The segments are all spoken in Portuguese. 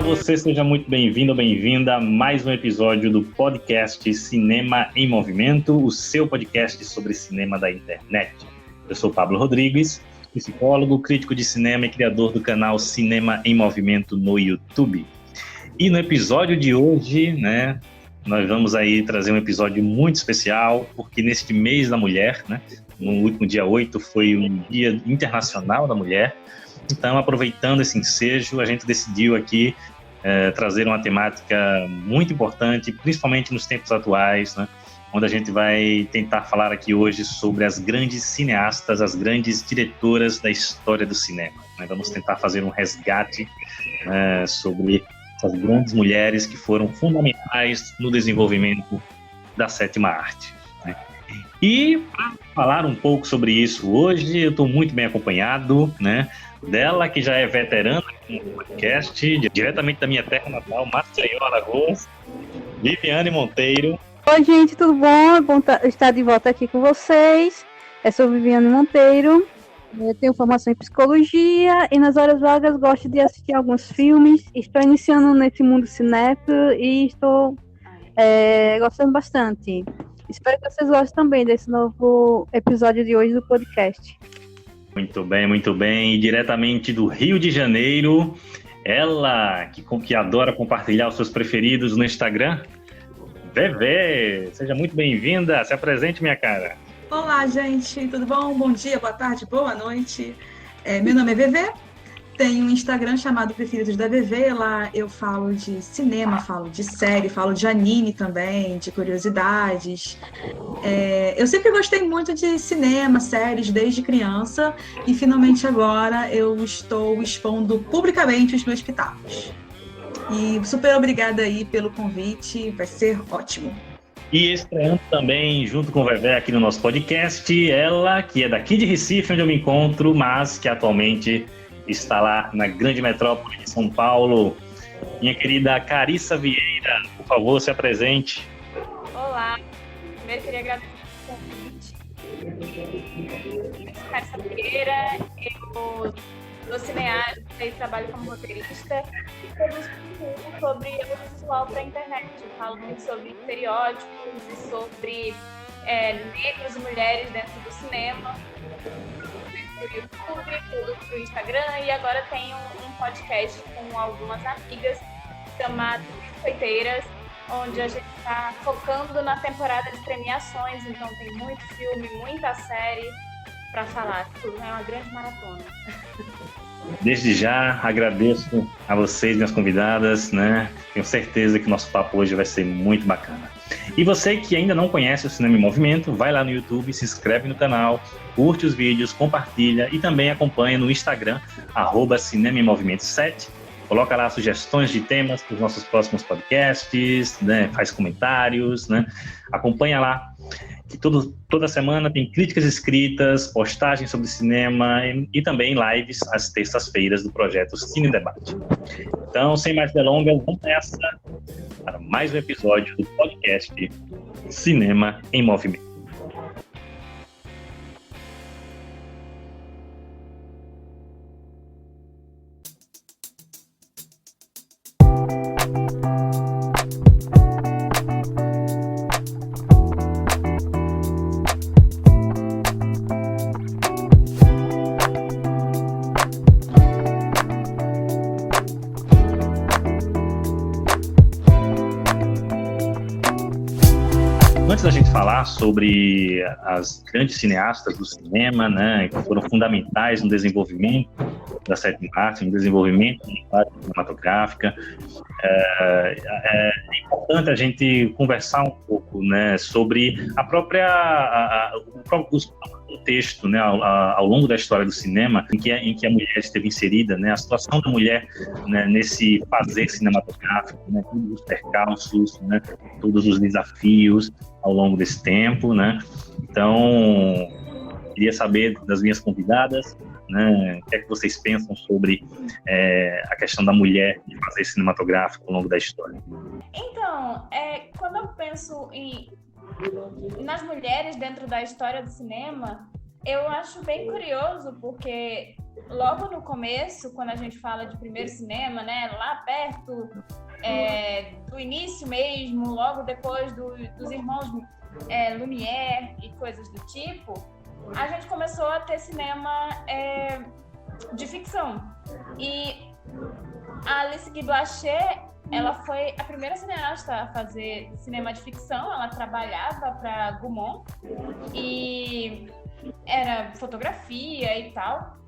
você, seja muito bem-vindo ou bem-vinda a mais um episódio do podcast Cinema em Movimento, o seu podcast sobre cinema da internet. Eu sou Pablo Rodrigues, psicólogo, crítico de cinema e criador do canal Cinema em Movimento no YouTube. E no episódio de hoje, nós vamos aí trazer um episódio muito especial, porque neste mês da mulher, no último dia 8, foi um Dia Internacional da Mulher. Então, aproveitando esse ensejo, a gente decidiu aqui trazer uma temática muito importante, principalmente nos tempos atuais, onde a gente vai tentar falar aqui hoje sobre as grandes cineastas, as grandes diretoras da história do cinema. Vamos tentar fazer um resgate sobre essas grandes mulheres que foram fundamentais no desenvolvimento da sétima arte. E para falar um pouco sobre isso hoje, eu estou muito bem acompanhado, dela, que já é veterana no podcast, diretamente da minha terra natal, Maceió, Alagoas, Viviane Monteiro. Oi, gente, tudo bom? É bom estar de volta aqui com vocês. Eu sou Viviane Monteiro, eu tenho formação em psicologia e nas horas vagas gosto de assistir alguns filmes. Estou iniciando nesse mundo cinéfilo e estou gostando bastante. Espero que vocês gostem também desse novo episódio de hoje do podcast. Muito bem. E diretamente do Rio de Janeiro, ela que adora compartilhar os seus preferidos no Instagram, Vevé. Seja muito bem-vinda. Se apresente, minha cara. Olá, gente. Tudo bom? Bom dia, boa tarde, boa noite. Meu nome é Vevé. Tenho um Instagram chamado Preferidos da Vevé. Lá eu falo de cinema, falo de série, falo de anime também, de curiosidades. Eu sempre gostei muito de cinema, séries, desde criança. E finalmente agora eu estou expondo publicamente os meus pitacos. E super obrigada aí pelo convite, vai ser ótimo. E estreando também, junto com o Vevé aqui no nosso podcast, ela que é daqui de Recife, onde eu me encontro, mas que atualmente está lá na grande metrópole de São Paulo. Minha querida Carissa Vieira, por favor, se apresente. Olá, primeiro queria agradecer o convite. Eu sou Carissa Vieira, eu sou cineasta e trabalho como roteirista e produzo conteúdo sobre audiovisual para a internet. Eu falo muito sobre estereótipos e sobre negros e mulheres dentro do cinema. Pro YouTube, pro Instagram, e agora tenho um podcast com algumas amigas chamado Biscoiteiras, onde a gente está focando na temporada de premiações, então tem muito filme, muita série para falar, tudo é uma grande maratona. Desde já agradeço a vocês, minhas convidadas, Tenho certeza que o nosso papo hoje vai ser muito bacana. E você que ainda não conhece o Cinema em Movimento, vai lá no YouTube, se inscreve no canal, curte os vídeos, compartilha e também acompanha no Instagram, @Cinema em Movimento 7. Coloca lá sugestões de temas para os nossos próximos podcasts, faz comentários, Acompanha lá, que toda semana tem críticas escritas, postagens sobre cinema e também lives às terças-feiras do projeto Cine Debate. Então, sem mais delongas, vamos nessa para mais um episódio do podcast Cinema em Movimento. Antes da gente falar sobre as grandes cineastas do cinema, que foram fundamentais no desenvolvimento da sétima arte, no desenvolvimento da arte cinematográfica, é importante a gente conversar um pouco, sobre o texto, ao longo da história do cinema, em que a mulher esteve inserida, a situação da mulher, nesse fazer cinematográfico, todos os percalços, todos os desafios ao longo desse tempo, Então, queria saber das minhas convidadas, o que é que vocês pensam sobre a questão da mulher de fazer cinematográfico ao longo da história. Então, quando eu penso nas mulheres dentro da história do cinema, eu acho bem curioso, porque logo no começo, quando a gente fala de primeiro cinema, né, lá perto do início mesmo, logo depois dos irmãos Lumière e coisas do tipo, a gente começou a ter cinema de ficção. E a Alice Guy Blaché, ela foi a primeira cineasta a fazer cinema de ficção. Ela trabalhava para Gaumont e era fotografia e tal.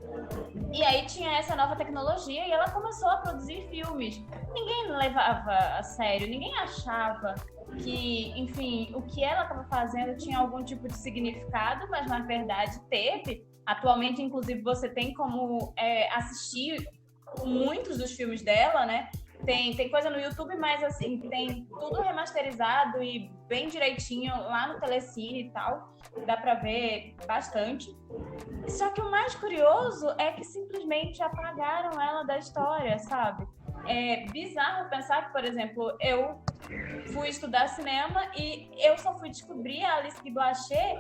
E aí tinha essa nova tecnologia e ela começou a produzir filmes. Ninguém levava a sério, ninguém achava que, enfim, o que ela estava fazendo tinha algum tipo de significado, mas na verdade teve. Atualmente, inclusive, você tem como assistir muitos dos filmes dela, né? Tem coisa no YouTube, mas assim, tem tudo remasterizado e bem direitinho lá no Telecine e tal. Dá pra ver bastante. Só que o mais curioso é que simplesmente apagaram ela da história, sabe? É bizarro pensar que, por exemplo, eu fui estudar cinema e eu só fui descobrir a Alice Guy Blaché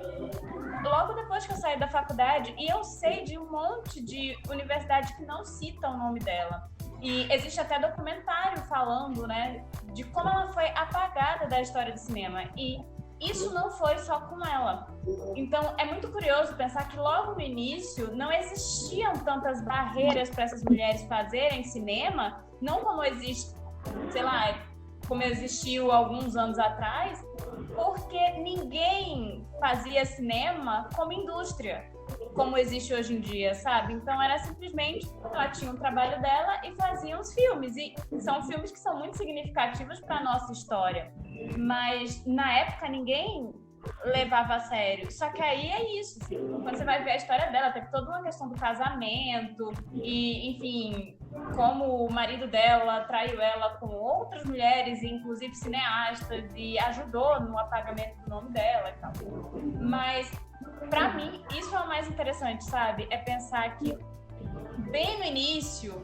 logo depois que eu saí da faculdade, e eu sei de um monte de universidades que não citam o nome dela. E existe até documentário falando, né, de como ela foi apagada da história do cinema. E isso não foi só com ela. Então, é muito curioso pensar que logo no início não existiam tantas barreiras para essas mulheres fazerem cinema, não como existe, sei lá, como existiu alguns anos atrás, porque ninguém fazia cinema como indústria, como existe hoje em dia, sabe? Então era simplesmente, ela tinha um trabalho dela e fazia uns filmes, e são filmes que são muito significativos para a nossa história, mas na época ninguém levava a sério. Só que aí é isso, assim, quando você vai ver a história dela, teve toda uma questão do casamento e, enfim, como o marido dela traiu ela com outras mulheres, inclusive cineastas, e ajudou no apagamento do nome dela e tal. Mas pra mim, isso é o mais interessante, sabe? É pensar que, bem no início,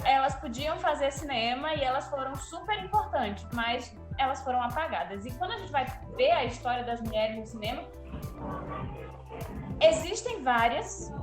elas podiam fazer cinema e elas foram super importantes, mas elas foram apagadas. E quando a gente vai ver a história das mulheres no cinema, existem várias,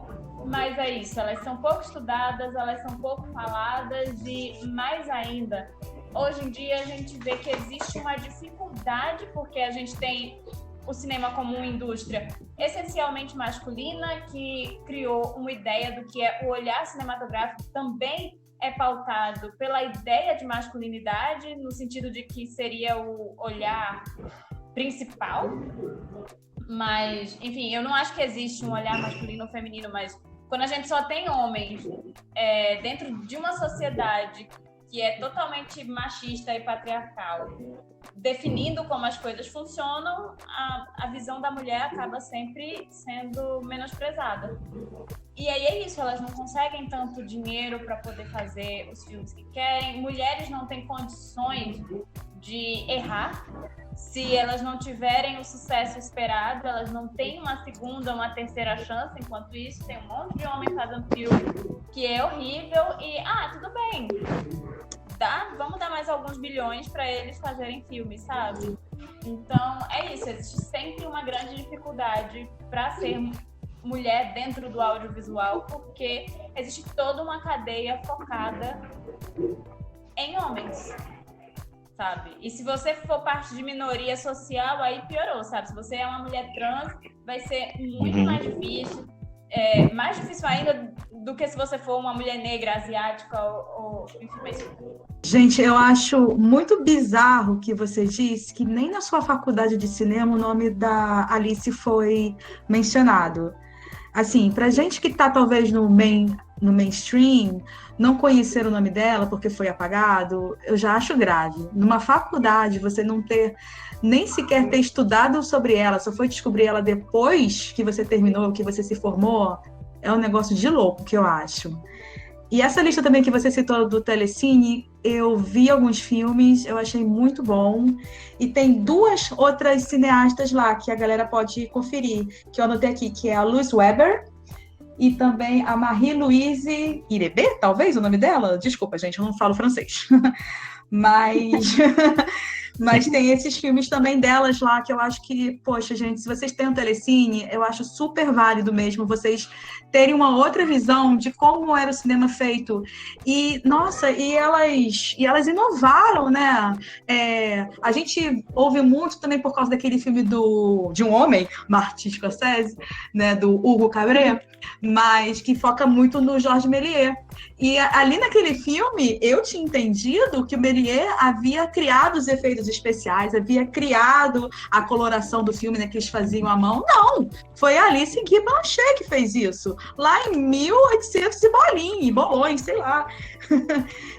mas é isso, elas são pouco estudadas, elas são pouco faladas e, mais ainda, hoje em dia a gente vê que existe uma dificuldade, porque a gente tem o cinema como uma indústria essencialmente masculina, que criou uma ideia do que é o olhar cinematográfico, também é pautado pela ideia de masculinidade, no sentido de que seria o olhar principal. Mas, enfim, eu não acho que existe um olhar masculino ou feminino, mas quando a gente só tem homens dentro de uma sociedade que é totalmente machista e patriarcal, definindo como as coisas funcionam, a visão da mulher acaba sempre sendo menosprezada. E aí é isso, elas não conseguem tanto dinheiro para poder fazer os filmes que querem, mulheres não têm condições de errar. Se elas não tiverem o sucesso esperado, elas não têm uma segunda, uma terceira chance. Enquanto isso, tem um monte de homem fazendo filme que é horrível e, tudo bem, vamos dar mais alguns bilhões para eles fazerem filmes, sabe? Então, é isso, existe sempre uma grande dificuldade para ser mulher dentro do audiovisual, porque existe toda uma cadeia focada em homens, sabe? E se você for parte de minoria social, aí piorou, sabe? Se você é uma mulher trans, vai ser muito mais difícil. Mais difícil ainda do que se você for uma mulher negra, asiática ou enfim, mas... Gente, eu acho muito bizarro que você disse que nem na sua faculdade de cinema o nome da Alice foi mencionado. Assim, pra gente que tá talvez no mainstream, não conhecer o nome dela porque foi apagado, eu já acho grave. Numa faculdade, você não ter nem sequer ter estudado sobre ela, só foi descobrir ela depois que você terminou, que você se formou, é um negócio de louco, que eu acho. E essa lista também que você citou do Telecine, eu vi alguns filmes, eu achei muito bom. E tem duas outras cineastas lá que a galera pode conferir, que eu anotei aqui, que é a Luz Weber e também a Marie-Louise Irebê, talvez o nome dela? Desculpa, gente, eu não falo francês. Mas Mas tem esses filmes também delas lá, que eu acho que, poxa, gente, se vocês têm um Telecine, eu acho super válido mesmo vocês terem uma outra visão de como era o cinema feito. E, nossa, e elas inovaram, né? A gente ouve muito também por causa daquele filme de um homem, Martin Scorsese, né, do Hugo Cabret, mas que foca muito no Georges Méliès. E ali naquele filme, eu tinha entendido que o Méliès havia criado os efeitos especiais, havia criado a coloração do filme, né, que eles faziam à mão. Não, foi a Alice Guy Blanchet que fez isso, lá em 1800 e bolões, sei lá.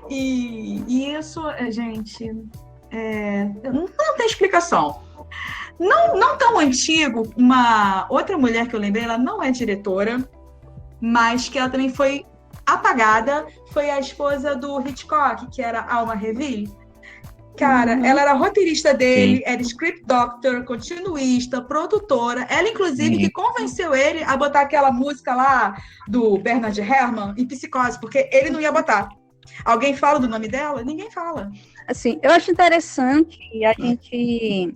E isso, gente, não tem explicação. Não tão antigo, uma outra mulher que eu lembrei, ela não é diretora, mas que ela também foi apagada, foi a esposa do Hitchcock, que era Alma Reville. Cara, ela era roteirista dele, era script doctor, continuista, produtora. Ela, inclusive, que convenceu ele a botar aquela música lá do Bernard Herrmann em Psicose, porque ele não ia botar. Alguém fala do nome dela? Ninguém fala. Assim, eu acho interessante a gente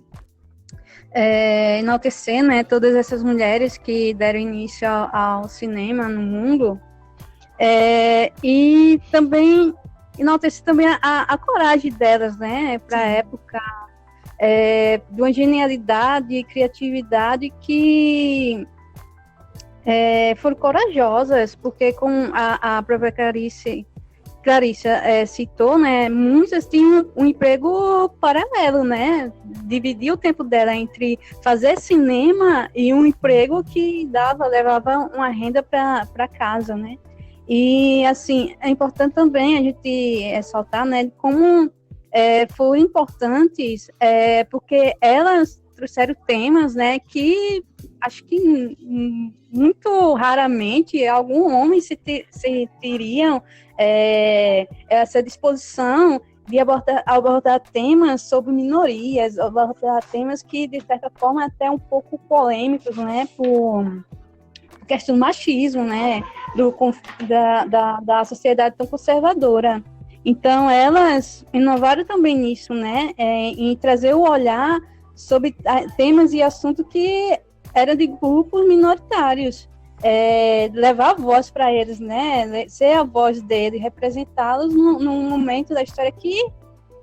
enaltecer, né, todas essas mulheres que deram início ao cinema no mundo, e também enaltecer também a coragem delas, né, para a época, de uma genialidade e criatividade que foram corajosas, porque como a própria Clarissa citou, né, muitas tinham um emprego paralelo, né, dividia o tempo dela entre fazer cinema e um emprego que levava uma renda para casa, né, e assim, é importante também a gente ressaltar, né, como foram importantes, porque elas trouxeram temas, né, que acho que muito raramente algum homem se teriam essa disposição de abordar temas sobre minorias, abordar temas que, de certa forma, até um pouco polêmicos, né, por questão do machismo, né, da sociedade tão conservadora. Então, elas inovaram também nisso, né, em trazer o olhar sobre temas e assuntos que eram de grupos minoritários, levar a voz para eles, né, ser a voz deles, representá-los num momento da história que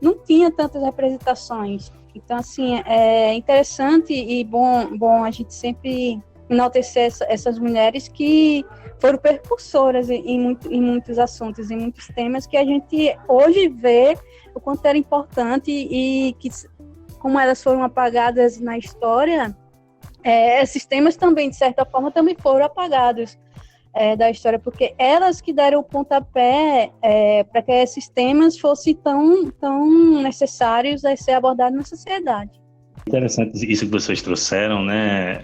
não tinha tantas representações. Então, assim, é interessante e bom a gente sempre enaltecer essas mulheres que foram percursoras em muitos assuntos, em muitos temas que a gente hoje vê o quanto era importante e que, como elas foram apagadas na história, esses temas também, de certa forma, também foram apagados da história, porque elas que deram o pontapé para que esses temas fossem tão necessários a ser abordados na sociedade. Interessante isso que vocês trouxeram, né,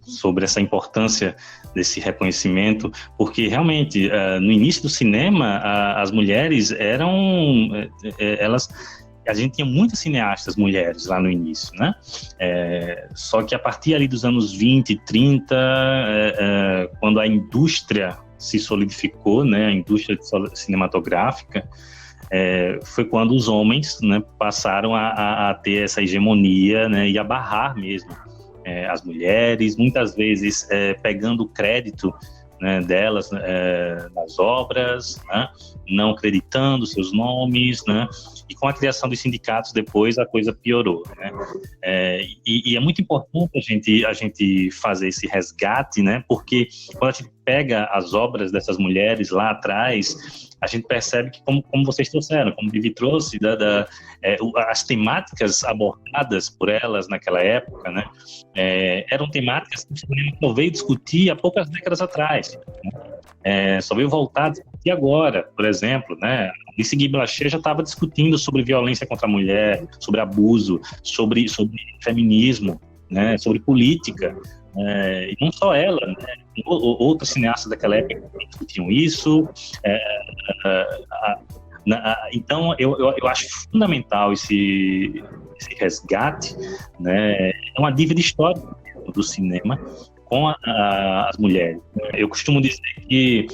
sobre essa importância desse reconhecimento, porque realmente, no início do cinema, as mulheres a gente tinha muitas cineastas mulheres lá no início, né? Só que a partir ali dos anos 20, 30, quando a indústria se solidificou, né, a indústria cinematográfica, foi quando os homens, né, passaram a ter essa hegemonia, né, e a barrar mesmo as mulheres, muitas vezes pegando crédito, né, delas nas obras, né, não acreditando seus nomes, né, e com a criação dos sindicatos depois a coisa piorou, né, e é muito importante a gente fazer esse resgate, né, porque quando a gente pega as obras dessas mulheres lá atrás, a gente percebe que, como vocês trouxeram, como Vivi trouxe, as temáticas abordadas por elas naquela época, né, eram temáticas que o cinema só veio discutir há poucas décadas atrás, né? Só veio voltar a discutir agora, por exemplo, né? Alice Guy Blanchet já estava discutindo sobre violência contra a mulher, sobre abuso, sobre feminismo, né? Sobre política. E não só ela, né? Outros cineastas daquela época discutiam isso. Então, eu acho fundamental esse resgate, né? É uma dívida histórica do cinema, com as mulheres. Eu costumo dizer que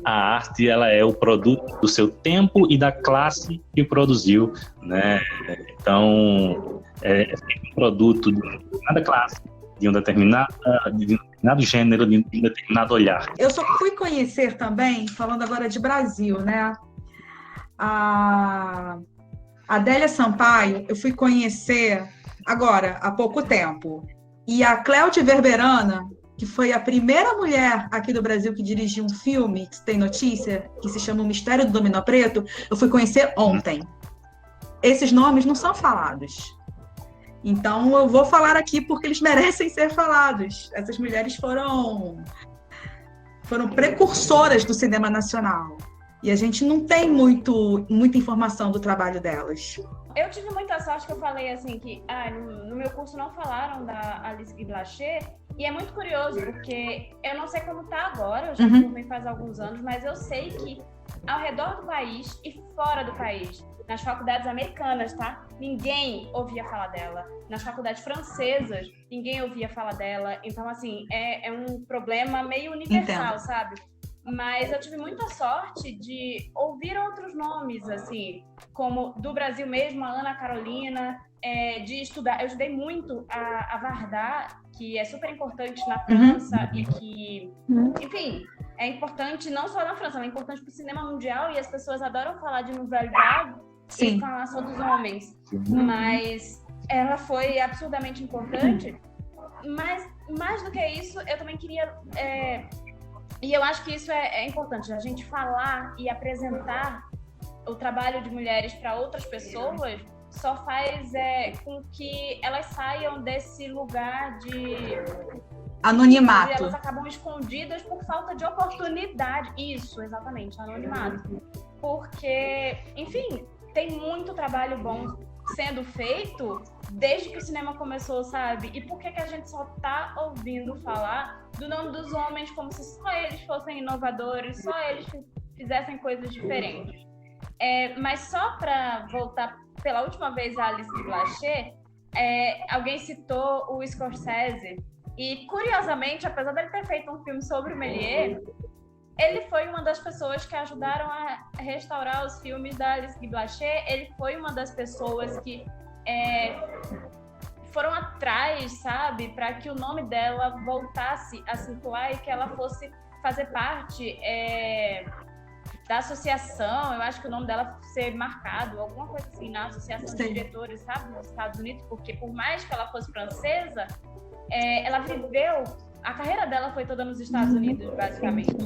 a arte ela é o produto do seu tempo e da classe que o produziu, né? Então, é um produto de determinada classe, de um determinado gênero, de um determinado olhar. Eu só fui conhecer também, falando agora de Brasil, né? A Adélia Sampaio, eu fui conhecer agora, há pouco tempo. E a Cléudia Verberana, que foi a primeira mulher aqui do Brasil que dirigiu um filme, que tem notícia, que se chama O Mistério do Dominó Preto, eu fui conhecer ontem. Esses nomes não são falados. Então, eu vou falar aqui porque eles merecem ser falados. Essas mulheres foram precursoras do cinema nacional. E a gente não tem muita informação do trabalho delas. Eu tive muita sorte que eu falei assim que no meu curso não falaram da Alice Guy Blaché, e é muito curioso porque eu não sei como tá agora, eu já formei faz alguns anos, mas eu sei que ao redor do país e fora do país, nas faculdades americanas, tá? Ninguém ouvia falar dela. Nas faculdades francesas, ninguém ouvia falar dela. Então, assim, é um problema meio universal, sabe? Mas eu tive muita sorte de ouvir outros nomes, assim, como do Brasil mesmo, a Ana Carolina, de estudar. Eu estudei muito a Varda, que é super importante na França e que, enfim, é importante não só na França, ela é importante para o cinema mundial e as pessoas adoram falar de Nouvelle Vague e falar só dos homens. Mas ela foi absurdamente importante. Mas, mais do que isso, eu também queria... E eu acho que isso é importante, a gente falar e apresentar o trabalho de mulheres para outras pessoas só faz com que elas saiam desse lugar de anonimato. Elas acabam escondidas por falta de oportunidade. Isso, exatamente, anonimato. Porque, enfim, tem muito trabalho bom sendo feito desde que o cinema começou, sabe? E por que a gente só tá ouvindo falar do nome dos homens como se só eles fossem inovadores, só eles fizessem coisas diferentes? Mas só para voltar pela última vez a Alice Guy Blaché, alguém citou o Scorsese, e curiosamente, apesar dele ter feito um filme sobre o Méliès, ele foi uma das pessoas que ajudaram a restaurar os filmes da Alice Guy Blaché. Ele foi uma das pessoas que foram atrás, sabe, para que o nome dela voltasse a circular e que ela fosse fazer parte da associação. Eu acho que o nome dela ser marcado, alguma coisa assim, na associação de diretores, sabe, nos Estados Unidos, porque por mais que ela fosse francesa, ela viveu... A carreira dela foi toda nos Estados Unidos, basicamente.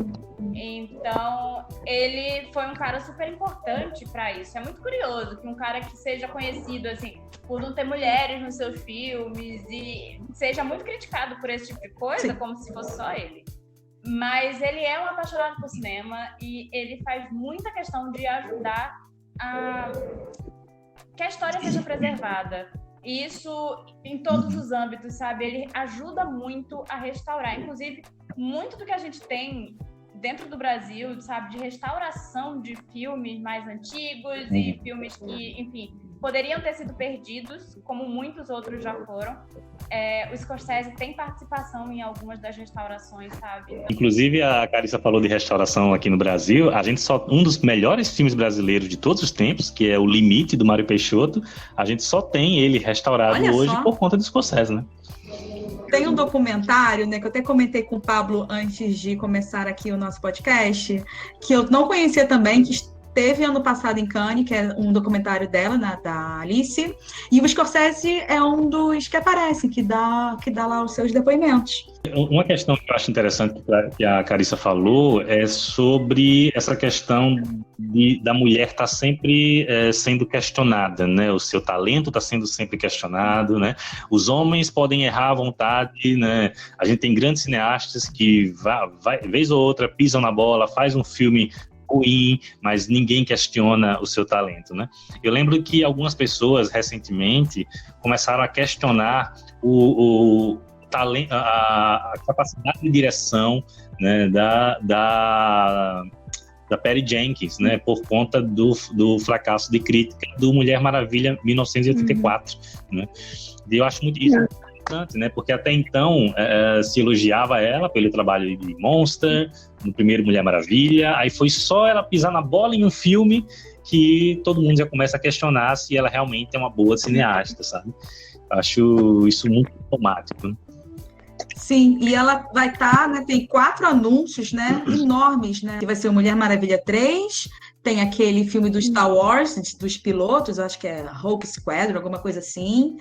Então, ele foi um cara super importante para isso. É muito curioso que um cara que seja conhecido, assim, por não ter mulheres nos seus filmes e seja muito criticado por esse tipo de coisa, como se fosse só ele. Mas ele é um apaixonado por cinema e ele faz muita questão de ajudar que a história seja preservada. E isso em todos os âmbitos, sabe? Ele ajuda muito a restaurar. Inclusive, muito do que a gente tem dentro do Brasil, sabe? De restauração de filmes mais antigos e filmes que, enfim, poderiam ter sido perdidos, como muitos outros já foram. O Scorsese tem participação em algumas das restaurações, sabe? Inclusive, a Carissa falou de restauração aqui no Brasil. Um dos melhores filmes brasileiros de todos os tempos, que é O Limite, do Mário Peixoto, a gente só tem ele restaurado hoje por conta do Scorsese, né? Tem um documentário, né, que eu até comentei com o Pablo antes de começar aqui o nosso podcast, que eu não conhecia também, que teve ano passado em Cannes, que é um documentário dela, da Alice, e o Scorsese é um dos que aparece, que dá lá os seus depoimentos. Uma questão que eu acho interessante que a Carissa falou é sobre essa questão da mulher estar sempre sendo questionada, né? O seu talento está sendo sempre questionado, né? Os homens podem errar à vontade, né? A gente tem grandes cineastas que, vez ou outra, pisam na bola, faz um filme ruim, mas ninguém questiona o seu talento, né? Eu lembro que algumas pessoas recentemente começaram a questionar o talento, a capacidade de direção, né, da Patty Jenkins, né, por conta do fracasso de crítica do Mulher Maravilha 1984, né? E eu acho muito isso importante, né? Porque até então se elogiava ela pelo trabalho de Monster, no primeiro Mulher Maravilha, aí foi só ela pisar na bola em um filme que todo mundo já começa a questionar se ela realmente é uma boa cineasta, sabe? Acho isso muito automático, né? Sim, e ela vai estar, né? Tem 4 anúncios, né? Enormes, né? Que vai ser o Mulher Maravilha 3, tem aquele filme do Star Wars, dos pilotos, acho que é Rogue Squadron, alguma coisa assim.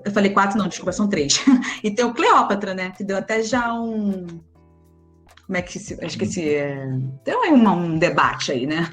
Eu falei 4, não, desculpa, são 3. E tem o Cleópatra, né? Que deu até já um... Como é que se... Acho que deu aí um debate aí, né?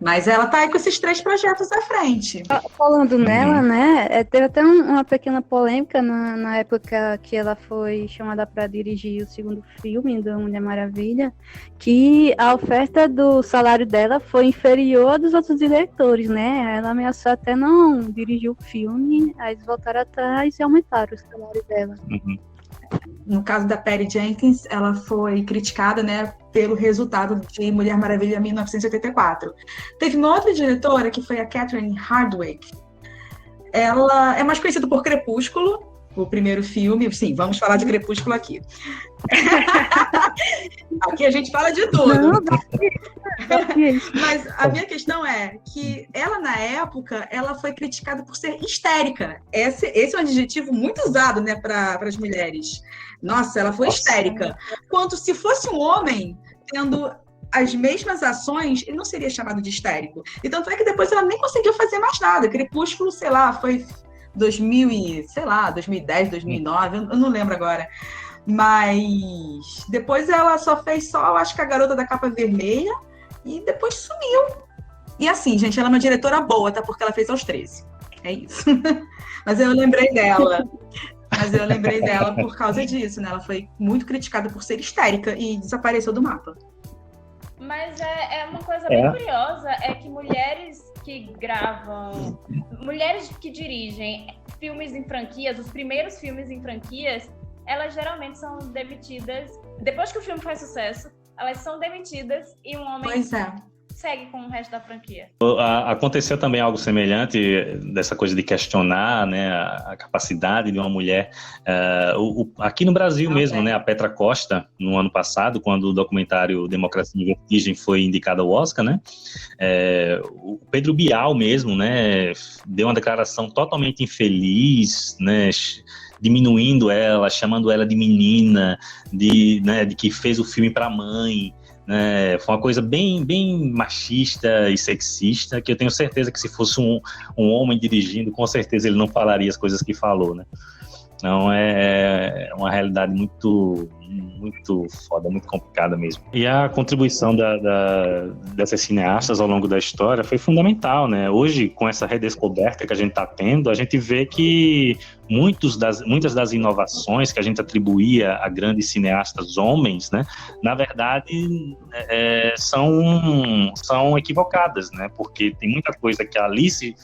Mas ela tá aí com esses 3 projetos à frente. Falando nela, né, teve até uma pequena polêmica na época que ela foi chamada para dirigir o segundo filme da Mulher Maravilha, que a oferta do salário dela foi inferior à dos outros diretores, né? Ela ameaçou até não dirigir o filme, aí eles voltaram atrás e aumentaram o salário dela. Uhum. No caso da Patty Jenkins, ela foi criticada, né, pelo resultado de Mulher Maravilha 1984. Teve uma outra diretora, que foi a Catherine Hardwicke. Ela é mais conhecida por Crepúsculo, o primeiro filme. Sim, vamos falar de Crepúsculo aqui. Aqui a gente fala de tudo. Mas a minha questão é que ela, na época, ela foi criticada por ser histérica. Esse é um adjetivo muito usado, né, para as mulheres. Nossa, ela foi histérica. Quanto se fosse um homem tendo as mesmas ações, ele não seria chamado de histérico. E tanto é que depois ela nem conseguiu fazer mais nada. Crepúsculo, sei lá, foi 2010, 2009, eu não lembro agora. Mas depois ela só fez eu acho que a Garota da Capa Vermelha, e depois sumiu. E assim, gente, ela é uma diretora boa, tá? Porque ela fez aos 13. É isso. Mas eu lembrei dela. Por causa disso, né? Ela foi muito criticada por ser histérica e desapareceu do mapa. Mas é uma coisa bem curiosa, é que mulheres que gravam, mulheres que dirigem filmes em franquias, os primeiros filmes em franquias, elas geralmente são demitidas, depois que o filme faz sucesso, elas são demitidas e um homem segue com o resto da franquia. Aconteceu também algo semelhante, dessa coisa de questionar, né, a capacidade de uma mulher. Aqui no Brasil mesmo, né, a Petra Costa, no ano passado, quando o documentário Democracia em Vertigem foi indicado ao Oscar, né, o Pedro Bial mesmo, né, deu uma declaração totalmente infeliz, né, diminuindo ela, chamando ela de menina, de que fez o filme para a mãe. Foi uma coisa bem, bem machista e sexista, que eu tenho certeza que se fosse um homem dirigindo, com certeza ele não falaria as coisas que falou, né? Então é uma realidade muito, muito foda, muito complicada mesmo. E a contribuição dessas cineastas ao longo da história foi fundamental, né? Hoje, com essa redescoberta que a gente está tendo, a gente vê que muitas das inovações que a gente atribuía a grandes cineastas homens, né, na verdade são equivocadas, né, porque tem muita coisa que a Alice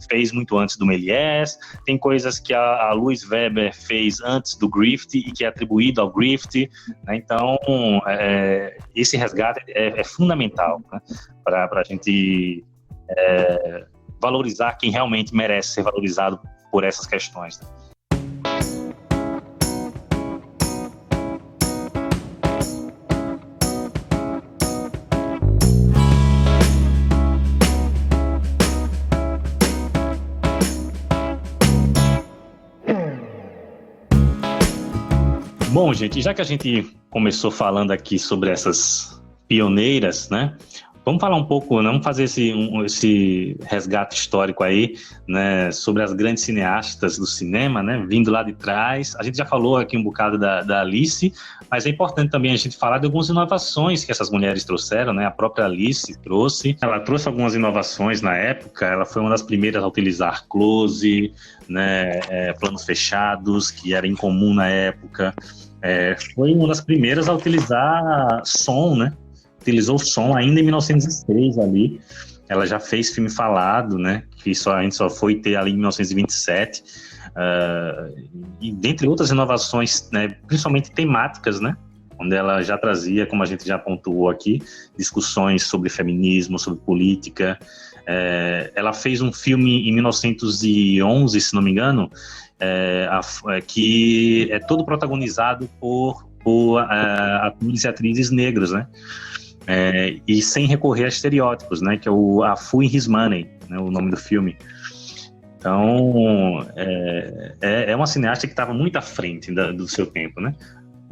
fez muito antes do Méliès, tem coisas que a Louise Weber fez antes do Griffith e que é atribuído ao Griffith, né, então esse resgate é fundamental, né, para a gente valorizar quem realmente merece ser valorizado por essas questões. Bom, gente, já que a gente começou falando aqui sobre essas pioneiras, né? Vamos falar um pouco, vamos fazer esse resgate histórico aí, né, sobre as grandes cineastas do cinema, né, vindo lá de trás. A gente já falou aqui um bocado da Alice, mas é importante também a gente falar de algumas inovações que essas mulheres trouxeram, né, a própria Alice ela trouxe algumas inovações na época, ela foi uma das primeiras a utilizar close, né, planos fechados, que era incomum na época, foi uma das primeiras a utilizar som, né, utilizou o som ainda em 1906 ali. Ela já fez filme falado, né? Que a gente só foi ter ali em 1927. E dentre outras inovações, né, principalmente temáticas, né? onde ela já trazia, como a gente já pontuou aqui, discussões sobre feminismo, sobre política. Ela fez um filme em 1911, se não me engano, que é todo protagonizado por atores e atrizes negros, né? E sem recorrer a estereótipos, né? Que é A Fool in His Money, né? O nome do filme. Então, é uma cineasta que estava muito à frente do seu tempo, né?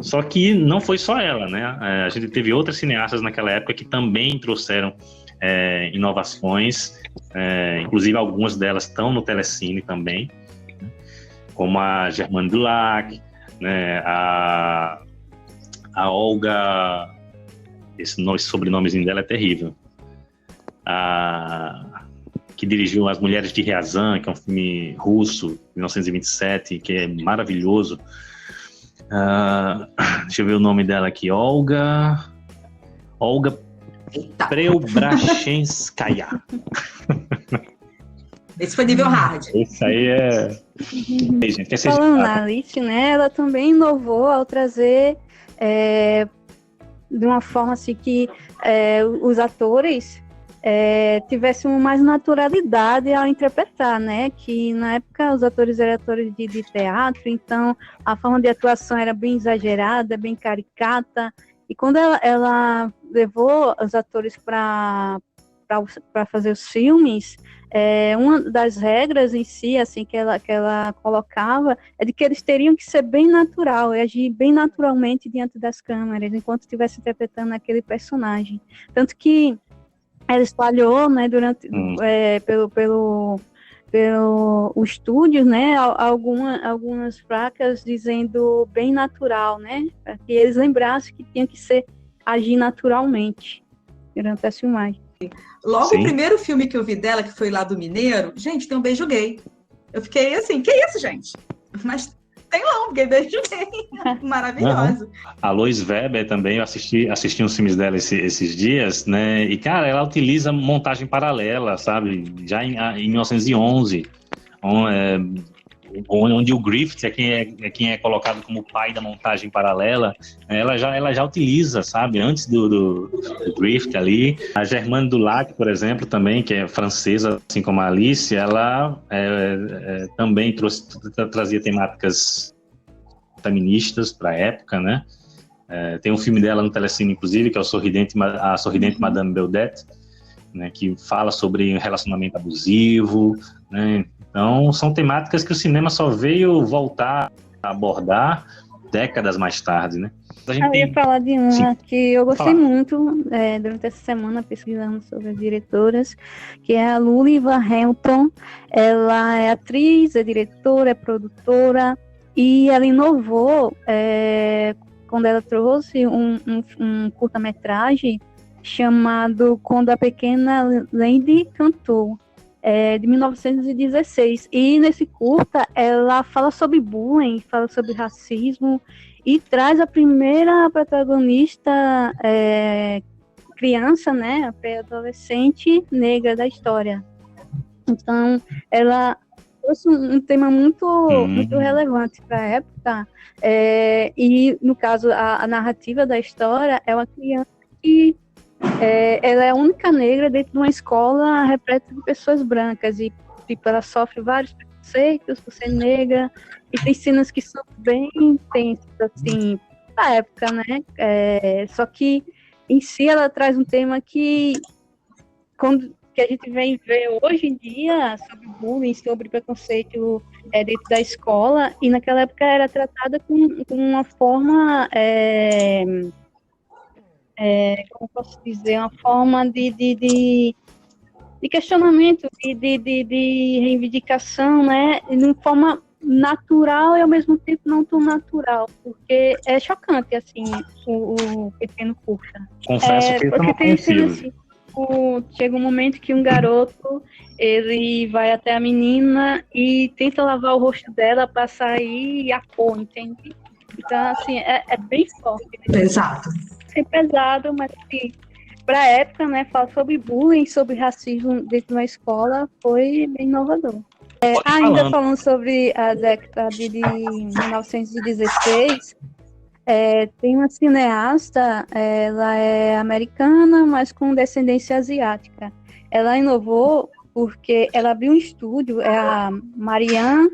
Só que não foi só ela, né? A gente teve outras cineastas naquela época que também trouxeram inovações, inclusive algumas delas estão no Telecine também, né? Como a Germaine Dulac, né? A Olga, esse sobrenomezinho dela é terrível, que dirigiu As Mulheres de Ryazan, que é um filme russo, 1927, que é maravilhoso. Deixa eu ver o nome dela aqui. Olga Preobrazhenskaya. Esse foi nível hard. Esse aí gente, falando na Alice, né, ela também inovou ao trazer de uma forma assim que os atores tivessem mais naturalidade ao interpretar, né? Que na época os atores eram atores de teatro, então a forma de atuação era bem exagerada, bem caricata. E quando ela levou os atores para fazer os filmes, uma das regras em si, assim, que ela colocava, é de que eles teriam que ser bem natural, e agir bem naturalmente diante das câmeras, enquanto estivesse interpretando aquele personagem. Tanto que ela espalhou, né, durante pelo estúdio, né, algumas placas dizendo bem natural, né, para que eles lembrassem que tinha que agir naturalmente durante a filmagem. Logo, Sim. O primeiro filme que eu vi dela, que foi lá do Mineiro, gente, tem um beijo gay. Eu fiquei assim, que isso, gente? Mas tem lá um beijo gay. Maravilhoso. A Lois Weber também, eu assisti uns filmes dela esses dias, né? E, cara, ela utiliza montagem paralela, sabe? Já em 1911, onde o Griffith é quem é colocado como pai da montagem paralela, ela já utiliza, sabe? Antes do Griffith ali. A Germaine Dulac, por exemplo, também, que é francesa, assim como a Alice, ela também trazia temáticas feministas para a época, né? Tem um filme dela no Telecine, inclusive, que é A Sorridente Madame Baudette, né, que fala sobre relacionamento abusivo, né? Então, são temáticas que o cinema só veio voltar a abordar décadas mais tarde, né? Eu ia falar de uma que eu gostei muito durante essa semana, pesquisando sobre as diretoras, que é a Luli Van Hamilton. Ela é atriz, é diretora, é produtora, e ela inovou quando ela trouxe um curta-metragem chamado Quando a Pequena Lady Cantou, de 1916. E nesse curta ela fala sobre bullying, fala sobre racismo e traz a primeira protagonista criança, né, a pré-adolescente negra da história. Então ela trouxe um tema muito relevante para a época, e no caso a narrativa da história é uma criança que ela é a única negra dentro de uma escola repleta de pessoas brancas e tipo, ela sofre vários preconceitos por ser negra, e tem cenas que são bem intensas assim, da época, né? Só que em si ela traz um tema que a gente vem ver hoje em dia sobre bullying, sobre preconceito dentro da escola, e naquela época era tratada com uma forma como posso dizer, uma forma de questionamento, de reivindicação, né, de uma forma natural e ao mesmo tempo não tão natural, porque é chocante, assim, o pequeno curta. Confesso que eu não consigo. Assim, chega um momento que um garoto, ele vai até a menina e tenta lavar o rosto dela para sair a cor, entende? Então, assim, é bem forte. Exato. É pesado, mas assim, para a época, né, falar sobre bullying, sobre racismo dentro da escola foi bem inovador. Ainda falando sobre a década de 1916, Tem uma cineasta, ela é americana, mas com descendência asiática. Ela inovou porque ela abriu um estúdio, é a Marianne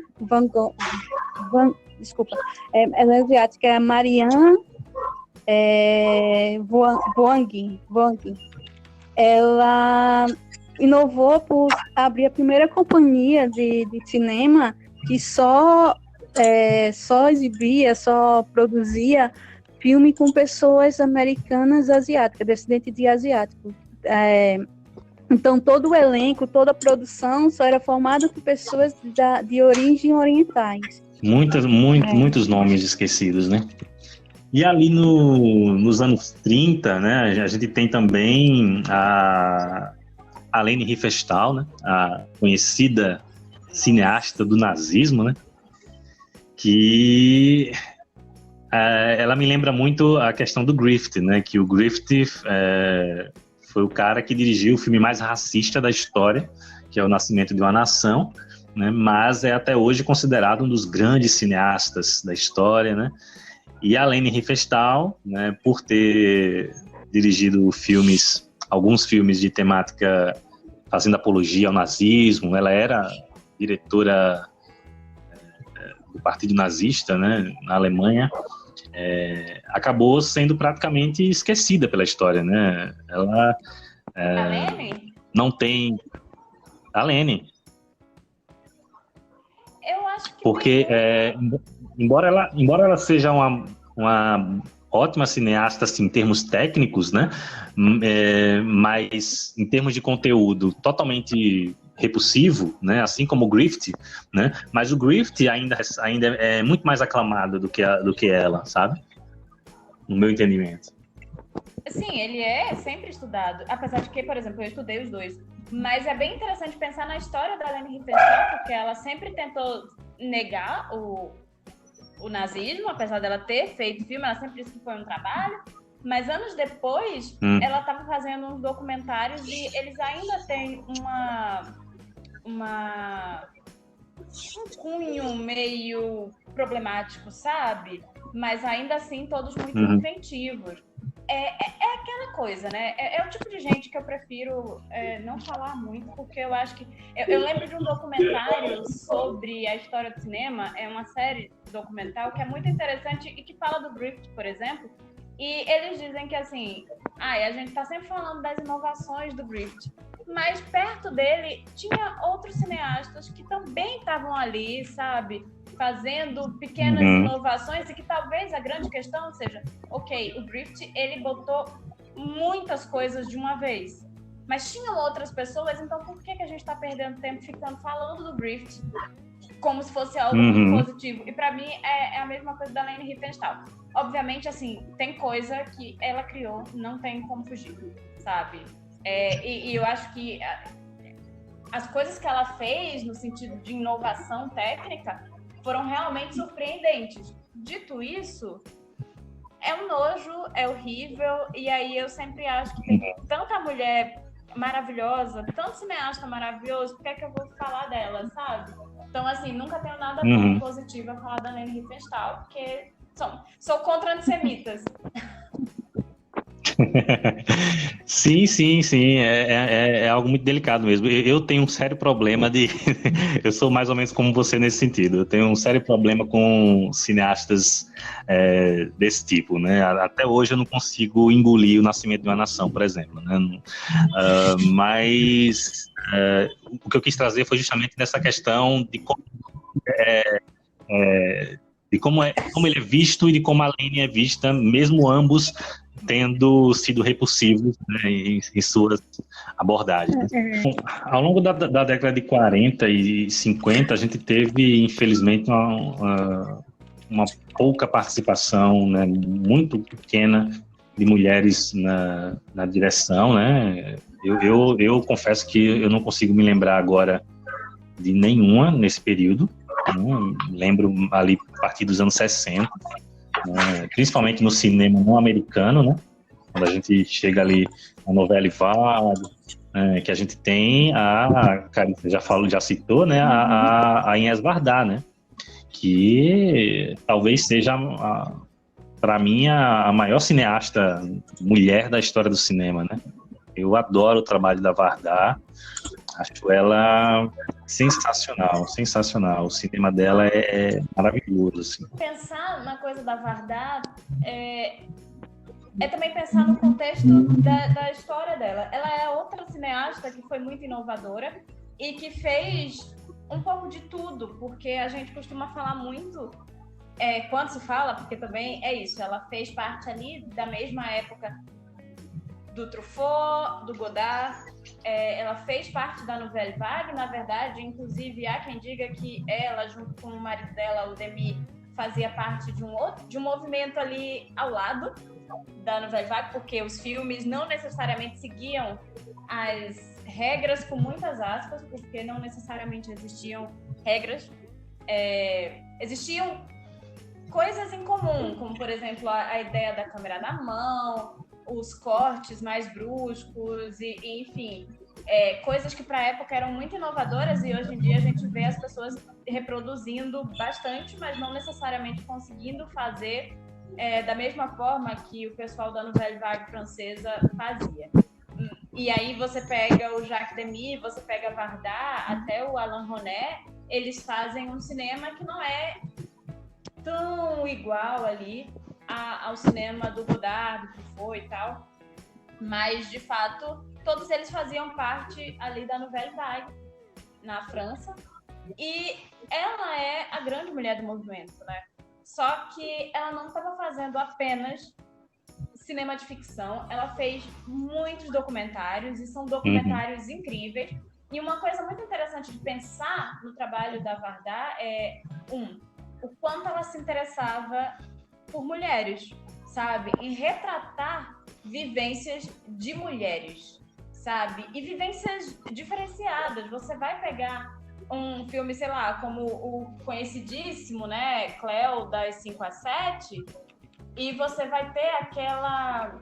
desculpa, ela é asiática, é a Marianne Wang. Ela inovou por abrir a primeira companhia de cinema que só exibia, só produzia filme com pessoas americanas asiáticas, descendentes de asiáticos. Então, todo o elenco, toda a produção só era formada por pessoas de origem orientais. Muitos nomes esquecidos, né? E ali nos anos 30, né, a gente tem também a Leni Riefenstahl, né, a conhecida cineasta do nazismo, né, que ela me lembra muito a questão do Griffith, né, que o Griffith foi o cara que dirigiu o filme mais racista da história, que é O Nascimento de uma Nação, né, mas é até hoje considerado um dos grandes cineastas da história, né? E a Leni Riefenstahl, né, por ter dirigido alguns filmes de temática fazendo apologia ao nazismo, ela era diretora do Partido Nazista, né, na Alemanha, acabou sendo praticamente esquecida pela história, né? Ela A Leni? não tem a Leni. Eu acho que porque embora ela seja uma ótima cineasta assim, em termos técnicos, né, mas em termos de conteúdo totalmente repulsivo, né, assim como o Griffith, né, mas o Griffith ainda é muito mais aclamado do que ela, sabe? No meu entendimento. Sim, ele é sempre estudado, apesar de que, por exemplo, eu estudei os dois. Mas é bem interessante pensar na história da Leni Riefenstahl, porque ela sempre tentou negar o nazismo, apesar dela ter feito filme, ela sempre disse que foi um trabalho. Mas anos depois, ela estava fazendo uns documentários e eles ainda têm um cunho meio problemático, sabe? Mas ainda assim, todos muito inventivos. É aquela coisa, né? É o tipo de gente que eu prefiro não falar muito, porque eu acho que... Eu lembro de um documentário sobre a história do cinema, é uma série documental que é muito interessante e que fala do Griffith, por exemplo, e eles dizem que, assim, a gente tá sempre falando das inovações do Griffith, mas perto dele tinha outros cineastas que também estavam ali, sabe? Fazendo pequenas inovações e que talvez a grande questão seja, ok, o Griffith, ele botou muitas coisas de uma vez, mas tinham outras pessoas, então por que a gente está perdendo tempo ficando falando do Griffith como se fosse algo muito positivo? E para mim é a mesma coisa da Leni Riefenstahl. Obviamente, assim, tem coisa que ela criou, não tem como fugir, sabe? E eu acho que as coisas que ela fez no sentido de inovação técnica foram realmente surpreendentes. Dito isso, é um nojo, é horrível, e aí eu sempre acho que tem tanta mulher maravilhosa, tanto cineasta maravilhoso, por que é que eu vou falar dela, sabe? Então, assim, nunca tenho nada tão positivo a falar da Leni Riefenstahl, porque sou contra antissemitas. Sim. É algo muito delicado mesmo. Eu tenho um sério problema eu sou mais ou menos como você nesse sentido. Eu tenho um sério problema com cineastas desse tipo, né? Até hoje eu não consigo engolir O Nascimento de uma Nação, por exemplo, né? Mas o que eu quis trazer foi justamente nessa questão de como ele é visto e de como a Leni é vista, mesmo ambos tendo sido repulsivos, né, em suas abordagens. Ao longo da década de 40 e 50, a gente teve, infelizmente, uma pouca participação, né, muito pequena de mulheres na direção, né? Eu confesso que eu não consigo me lembrar agora de nenhuma nesse período. Lembro ali a partir dos anos 60, né, principalmente no cinema não americano, né, quando a gente chega ali na novela Vague, que a gente tem já citou, né, a Inés Vardá, né, que talvez seja para mim, a maior cineasta mulher da história do cinema, né? Eu adoro o trabalho da Vardar, acho ela sensacional, sensacional. O cinema dela é maravilhoso, assim. Pensar na coisa da Vardar é também pensar no contexto da história dela. Ela é outra cineasta que foi muito inovadora e que fez um pouco de tudo, porque a gente costuma falar muito, quando se fala, porque também é isso, ela fez parte ali da mesma época do Truffaut, do Godard, ela fez parte da Nouvelle Vague, na verdade, inclusive há quem diga que ela, junto com o marido dela, o Demy, fazia parte de um movimento ali ao lado da Nouvelle Vague, porque os filmes não necessariamente seguiam as regras, com muitas aspas, porque não necessariamente existiam regras, existiam coisas em comum, como, por exemplo, a ideia da câmera na mão, os cortes mais bruscos, e enfim, coisas que para a época eram muito inovadoras, e hoje em dia a gente vê as pessoas reproduzindo bastante, mas não necessariamente conseguindo fazer da mesma forma que o pessoal da Nouvelle Vague francesa fazia. E aí você pega o Jacques Demy, você pega Vardar, até o Alain Resnais, eles fazem um cinema que não é tão igual ali ao cinema do Godard, do Truffaut e tal, mas de fato todos eles faziam parte ali da Nouvelle Vague na França, e ela é a grande mulher do movimento, né? Só que ela não estava fazendo apenas cinema de ficção, ela fez muitos documentários, e são documentários incríveis. E uma coisa muito interessante de pensar no trabalho da Vardar é, o quanto ela se interessava por mulheres, sabe? Em retratar vivências de mulheres, sabe? E vivências diferenciadas. Você vai pegar um filme, sei lá, como o conhecidíssimo, né, Cleo, das 5 às 7, e você vai ter aquela...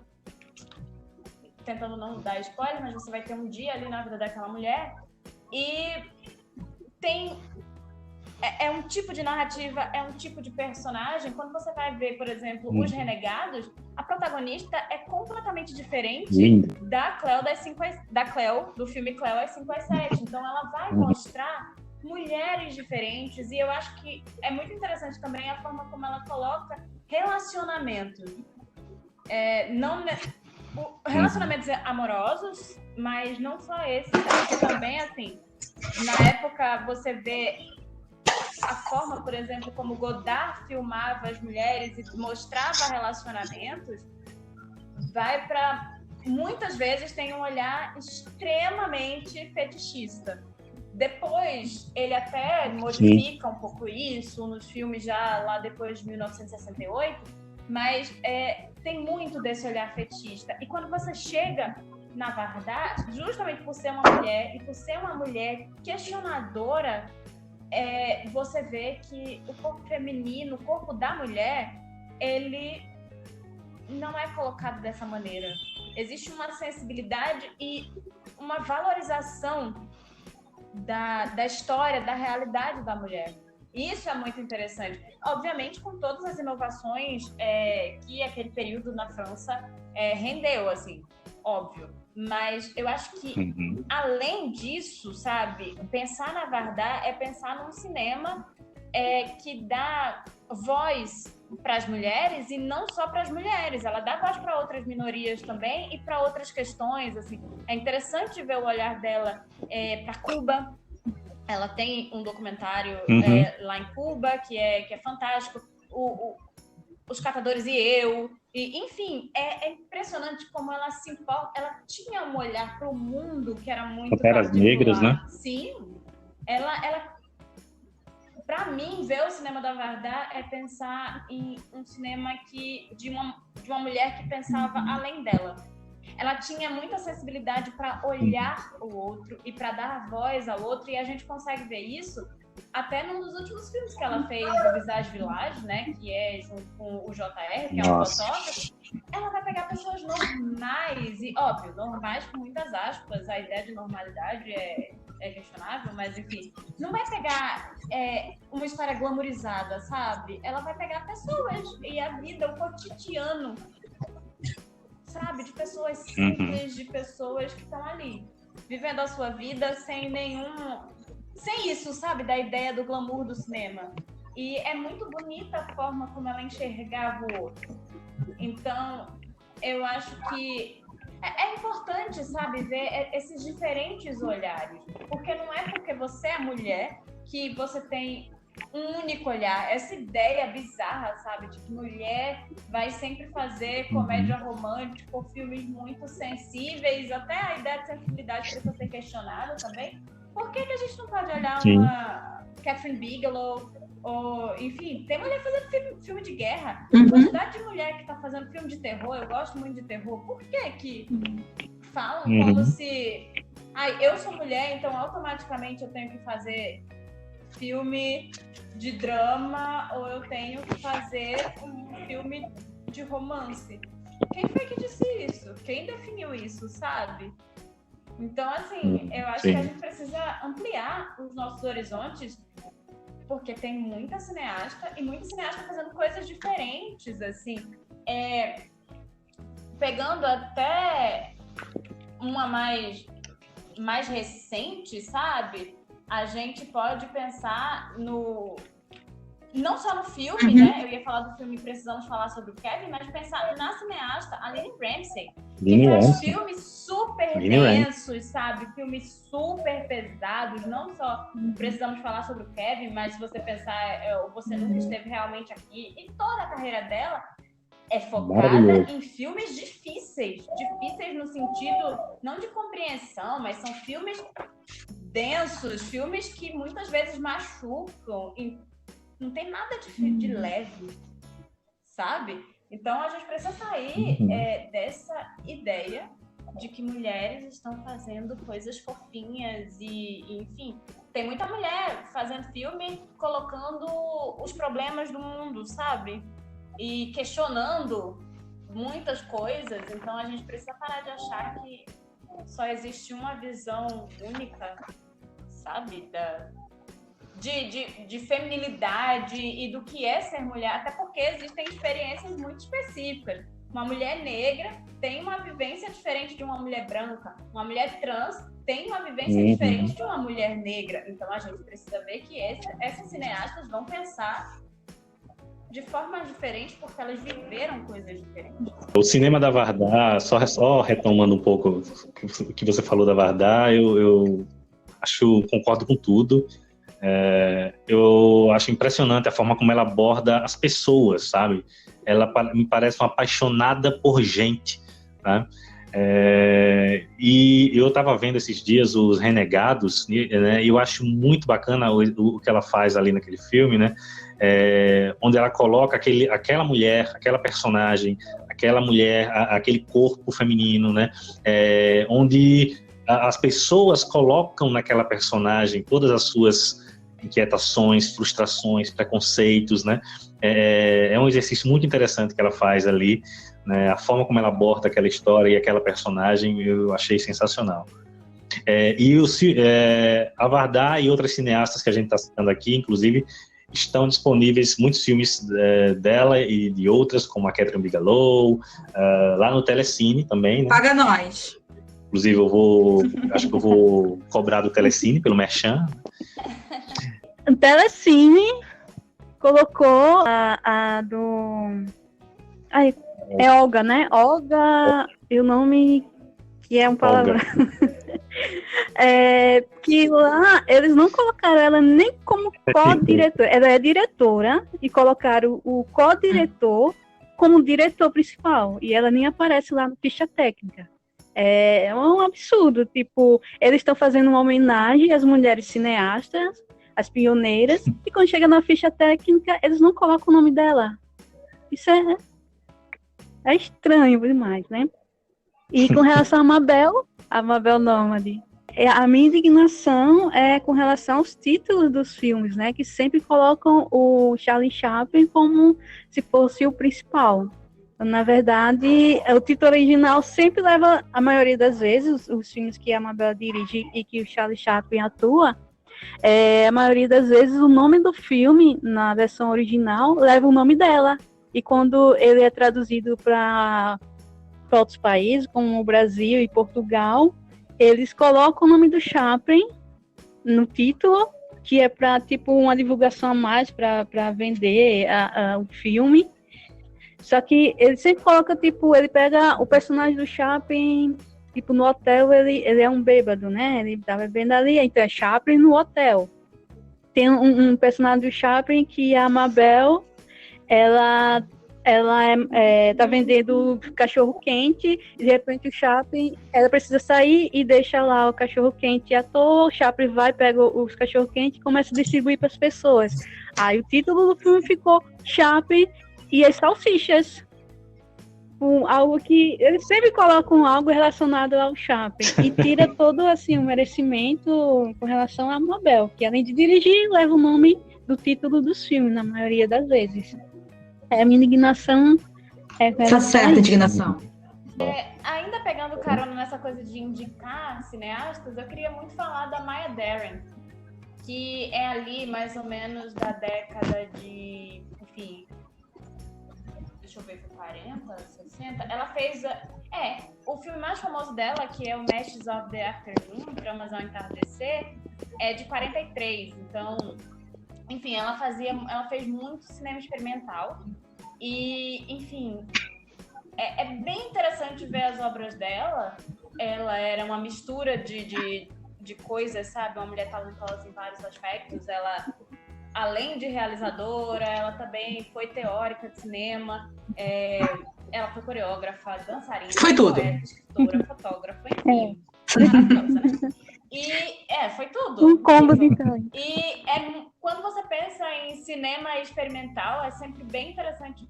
Tentando não dar spoiler, mas você vai ter um dia ali na vida daquela mulher, e tem... É um tipo de narrativa, é um tipo de personagem. Quando você vai ver, por exemplo, Os Renegados, a protagonista é completamente diferente da Cleo, do filme Cleo às 5 às 7. Então ela vai mostrar mulheres diferentes, e eu acho que é muito interessante também a forma como ela coloca relacionamentos. Relacionamentos amorosos, mas não só esses, porque também, assim, na época você vê a forma, por exemplo, como Godard filmava as mulheres e mostrava relacionamentos, vai para... Muitas vezes tem um olhar extremamente fetichista. Depois, ele até modifica um pouco isso nos filmes já lá depois de 1968, mas tem muito desse olhar fetichista. E quando você chega na Vardar, justamente por ser uma mulher e por ser uma mulher questionadora, você vê que o corpo feminino, o corpo da mulher, ele não é colocado dessa maneira. Existe uma sensibilidade e uma valorização da história, da realidade da mulher. Isso é muito interessante. Obviamente, com todas as inovações que aquele período na França rendeu, assim, óbvio. Mas eu acho que, além disso, sabe, pensar na Vardar é pensar num cinema que dá voz para as mulheres, e não só para as mulheres. Ela dá voz para outras minorias também e para outras questões. Assim. É interessante ver o olhar dela para Cuba. Ela tem um documentário lá em Cuba que é fantástico. Os Catadores e Eu. E, enfim, é impressionante como ela se importa. Ela tinha um olhar para o mundo que era muito Panteras Negras, né? Sim. Ela para mim, ver o cinema da Vardar é pensar em um cinema de uma mulher que pensava além dela. Ela tinha muita sensibilidade para olhar o outro e para dar voz ao outro, e a gente consegue ver isso até num dos últimos filmes que ela fez, o Visage Village, né, que é junto com o JR, que é um fotógrafo. Ela vai pegar pessoas normais, e óbvio, normais com muitas aspas, a ideia de normalidade é é questionável, mas enfim, não vai pegar uma história glamourizada, sabe? Ela vai pegar pessoas e a vida, o cotidiano, sabe? De pessoas simples, de pessoas que estão ali, vivendo a sua vida sem isso, sabe? Da ideia do glamour do cinema. E é muito bonita a forma como ela enxergava o outro. Então, eu acho que é importante, sabe, ver esses diferentes olhares. Porque não é porque você é mulher que você tem um único olhar. Essa ideia bizarra, sabe, de que mulher vai sempre fazer comédia romântica ou filmes muito sensíveis, até a ideia de sensibilidade precisa ser questionada também. Por que a gente não pode olhar uma Catherine Bigelow, ou, enfim, tem mulher fazendo filme de guerra. A quantidade de mulher que tá fazendo filme de terror, eu gosto muito de terror. Por que falam como se... eu sou mulher, então automaticamente eu tenho que fazer filme de drama ou eu tenho que fazer um filme de romance? Quem foi que disse isso? Quem definiu isso, sabe? Então, assim, eu acho que a gente precisa ampliar os nossos horizontes, porque tem muita cineasta e muita cineasta fazendo coisas diferentes, assim. Pegando até uma mais recente, sabe? A gente pode pensar não só no filme, né? Eu ia falar do filme Precisamos Falar sobre o Kevin, mas pensar na cineasta Aline Ramsey, que faz filmes super densos, sabe? Filmes super pesados, não só Precisamos Falar sobre o Kevin, mas se você pensar, Você Nunca Esteve Realmente Aqui, e toda a carreira dela é focada em filmes difíceis no sentido, não de compreensão, mas são filmes densos, filmes que muitas vezes machucam, não tem nada de leve, sabe? Então a gente precisa sair dessa ideia de que mulheres estão fazendo coisas fofinhas e, enfim, tem muita mulher fazendo filme colocando os problemas do mundo, sabe? E questionando muitas coisas. Então a gente precisa parar de achar que só existe uma visão única, sabe? De feminilidade e do que é ser mulher, até porque existem experiências muito específicas. Uma mulher negra tem uma vivência diferente de uma mulher branca. Uma mulher trans tem uma vivência diferente de uma mulher negra. Então a gente precisa ver que essas cineastas vão pensar de formas diferentes porque elas viveram coisas diferentes. O cinema da Vardar, só retomando um pouco o que você falou da Vardar, eu concordo com tudo. Eu acho impressionante a forma como ela aborda as pessoas, sabe? Ela me parece uma apaixonada por gente, tá? E eu estava vendo esses dias os Renegados, né? E eu acho muito bacana o que ela faz ali naquele filme, né? Onde ela coloca aquela mulher, aquela personagem, aquela mulher, aquele corpo feminino, né? Onde as pessoas colocam naquela personagem todas as suas inquietações, frustrações, preconceitos, né? É um exercício muito interessante que ela faz ali, né? A forma como ela aborda aquela história e aquela personagem eu achei sensacional. A Vardar e outras cineastas que a gente está citando aqui, inclusive, estão disponíveis muitos filmes dela e de outras, como a Catherine Bigelow, lá no Telecine também, né? Paga nós. Inclusive, acho que eu vou cobrar do Telecine pelo Merchan. O Telecine colocou a do... é Olga, né? Olga, e o nome que é um palavrão. Que lá eles não colocaram ela nem como co-diretora. Ela é diretora e colocaram o co-diretor como diretor principal. E ela nem aparece lá no ficha técnica. É um absurdo. Tipo, eles estão fazendo uma homenagem às mulheres cineastas, as pioneiras, e quando chega na ficha técnica, eles não colocam o nome dela. Isso é estranho demais, né? E com relação a Mabel Normandie, a minha indignação é com relação aos títulos dos filmes, né? Que sempre colocam o Charlie Chaplin como se fosse o principal. Na verdade, o título original sempre leva, a maioria das vezes, os filmes que a Mabel dirige e que o Charlie Chaplin atua, a maioria das vezes o nome do filme, na versão original, leva o nome dela. E quando ele é traduzido para outros países, como o Brasil e Portugal, eles colocam o nome do Chaplin no título, que é para tipo uma divulgação a mais para vender o filme. Só que ele sempre coloca, tipo, ele pega o personagem do Chaplin, tipo, no hotel ele é um bêbado, né? Ele tá bebendo ali, então é Chaplin no hotel. Tem um personagem do Chaplin que a Mabel, ela tá vendendo cachorro quente, e de repente o Chaplin, ela precisa sair e deixa lá o cachorro quente à toa, o Chaplin vai, pega os cachorro quente e começa a distribuir para as pessoas. Aí o título do filme ficou Chaplin e as salsichas. Algo que eles sempre colocam algo relacionado ao Chaplin e tira todo assim o merecimento com relação a Mabel, que além de dirigir, leva o nome do título dos filmes na maioria das vezes. A minha indignação Tá certa, indignação. Ainda pegando carona nessa coisa de indicar cineastas, eu queria muito falar da Maya Deren, que é ali mais ou menos da década de, enfim, deixa eu ver, foi 40, 60. Ela fez o filme mais famoso dela, que é o Meshes of the Afternoon, Tramas ao Entardecer, é de 43. Então, enfim, ela fez muito cinema experimental e, enfim, é bem interessante ver as obras dela. Ela era uma mistura de coisas, sabe? Uma mulher talentosa em vários aspectos. Ela, além de realizadora, ela também foi teórica de cinema, ela foi coreógrafa, dançarina, foi tudo. Poeta, escritora, fotógrafa, enfim, maravilhosa, né? E foi tudo. Um combo de tanto. E quando você pensa em cinema experimental, é sempre bem interessante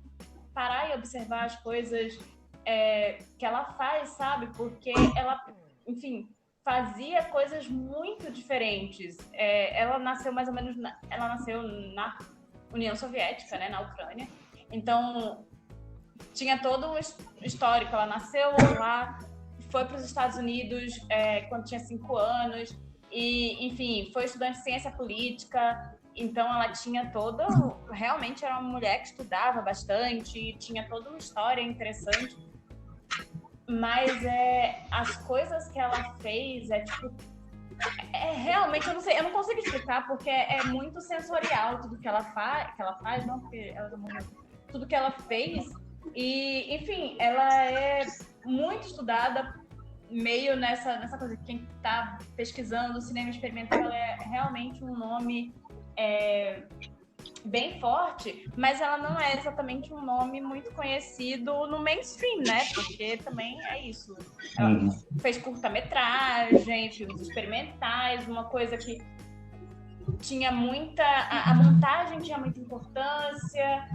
parar e observar as coisas que ela faz, sabe? Porque ela, enfim, fazia coisas muito diferentes. Ela nasceu mais ou menos, ela nasceu na União Soviética, né, na Ucrânia. Então, tinha todo um histórico. Ela nasceu lá, foi para os Estados Unidos quando tinha 5 anos e, enfim, foi estudante de ciência política. Então, ela tinha realmente era uma mulher que estudava bastante, tinha toda uma história interessante. Mas as coisas que ela fez realmente, eu não sei, eu não consigo explicar porque é muito sensorial tudo que ela faz, não porque ela já morreu, tudo que ela fez. E, enfim, ela é muito estudada, meio nessa coisa que quem está pesquisando o cinema experimental, ela é realmente um nome bem forte, mas ela não é exatamente um nome muito conhecido no mainstream, né? Porque também é isso. Ela fez curta-metragem, filmes experimentais, uma coisa que tinha muita... A montagem tinha muita importância,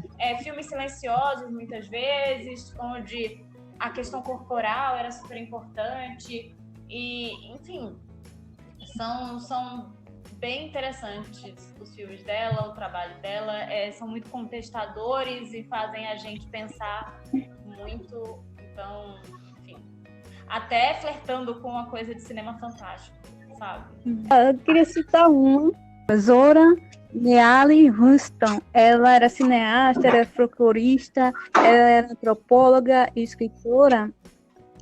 filmes silenciosos, muitas vezes, onde a questão corporal era super importante. E, enfim, são bem interessantes os filmes dela, o trabalho dela, são muito contestadores e fazem a gente pensar muito, então, enfim, até flertando com uma coisa de cinema fantástico, sabe? Eu queria citar uma, Zora Neale Hurston. Ela era cineasta, era folclorista, ela era antropóloga e escritora,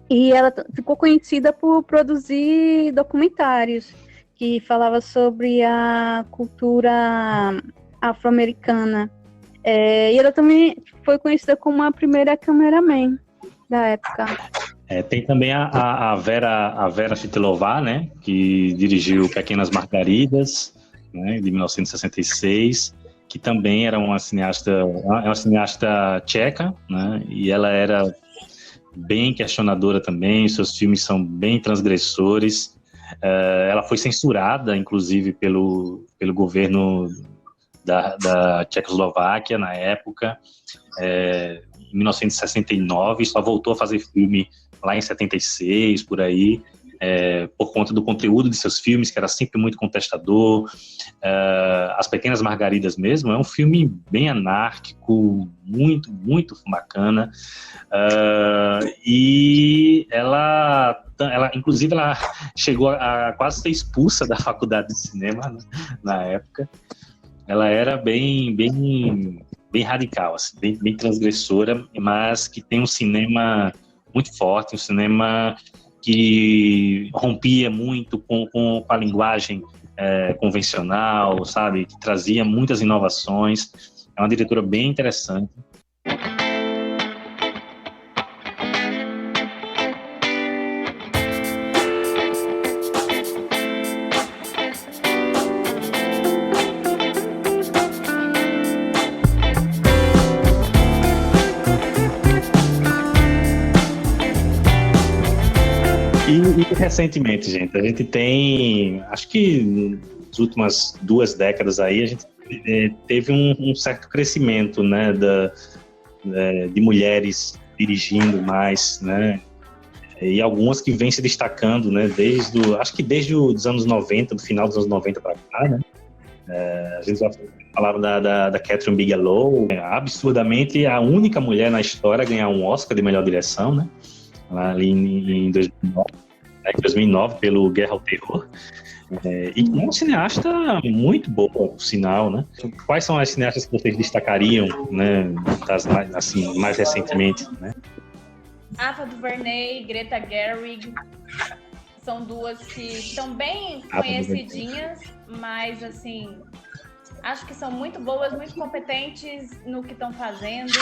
e ela ficou conhecida por produzir documentários que falava sobre a cultura afro-americana. E ela também foi conhecida como a primeira cameraman da época. Tem também a Vera Chytilova, né, que dirigiu Pequenas Margaridas, né, de 1966, que também era uma cineasta tcheca, né, e ela era bem questionadora também, seus filmes são bem transgressores. Ela foi censurada, inclusive, pelo governo da Tchecoslováquia na época, em 1969, só voltou a fazer filme lá em 76, por aí. por conta do conteúdo de seus filmes, que era sempre muito contestador. As Pequenas Margaridas mesmo, é um filme bem anárquico, muito, muito bacana. E ela, inclusive, ela chegou a quase ser expulsa da faculdade de cinema, né, na época. Ela era bem radical, assim, bem transgressora, mas que tem um cinema muito forte, um cinema que rompia muito com a linguagem convencional, sabe? Que trazia muitas inovações. É uma diretora bem interessante. E recentemente, gente, a gente tem, acho que nas últimas 2 décadas aí, a gente teve um certo crescimento, né, de mulheres dirigindo mais, né, e algumas que vêm se destacando, né, acho que desde os anos 90, do final dos anos 90 para cá, né. A gente já falava da Catherine Bigelow, absurdamente a única mulher na história a ganhar um Oscar de melhor direção, né, ali em 2009, pelo Guerra ao Terror. E é um cineasta muito bom, por sinal, né? Quais são as cineastas que vocês destacariam, né, mais recentemente, né? Ava DuVernay, Greta Gerwig, são 2 que estão bem conhecidinhas, mas, assim, acho que são muito boas, muito competentes no que estão fazendo,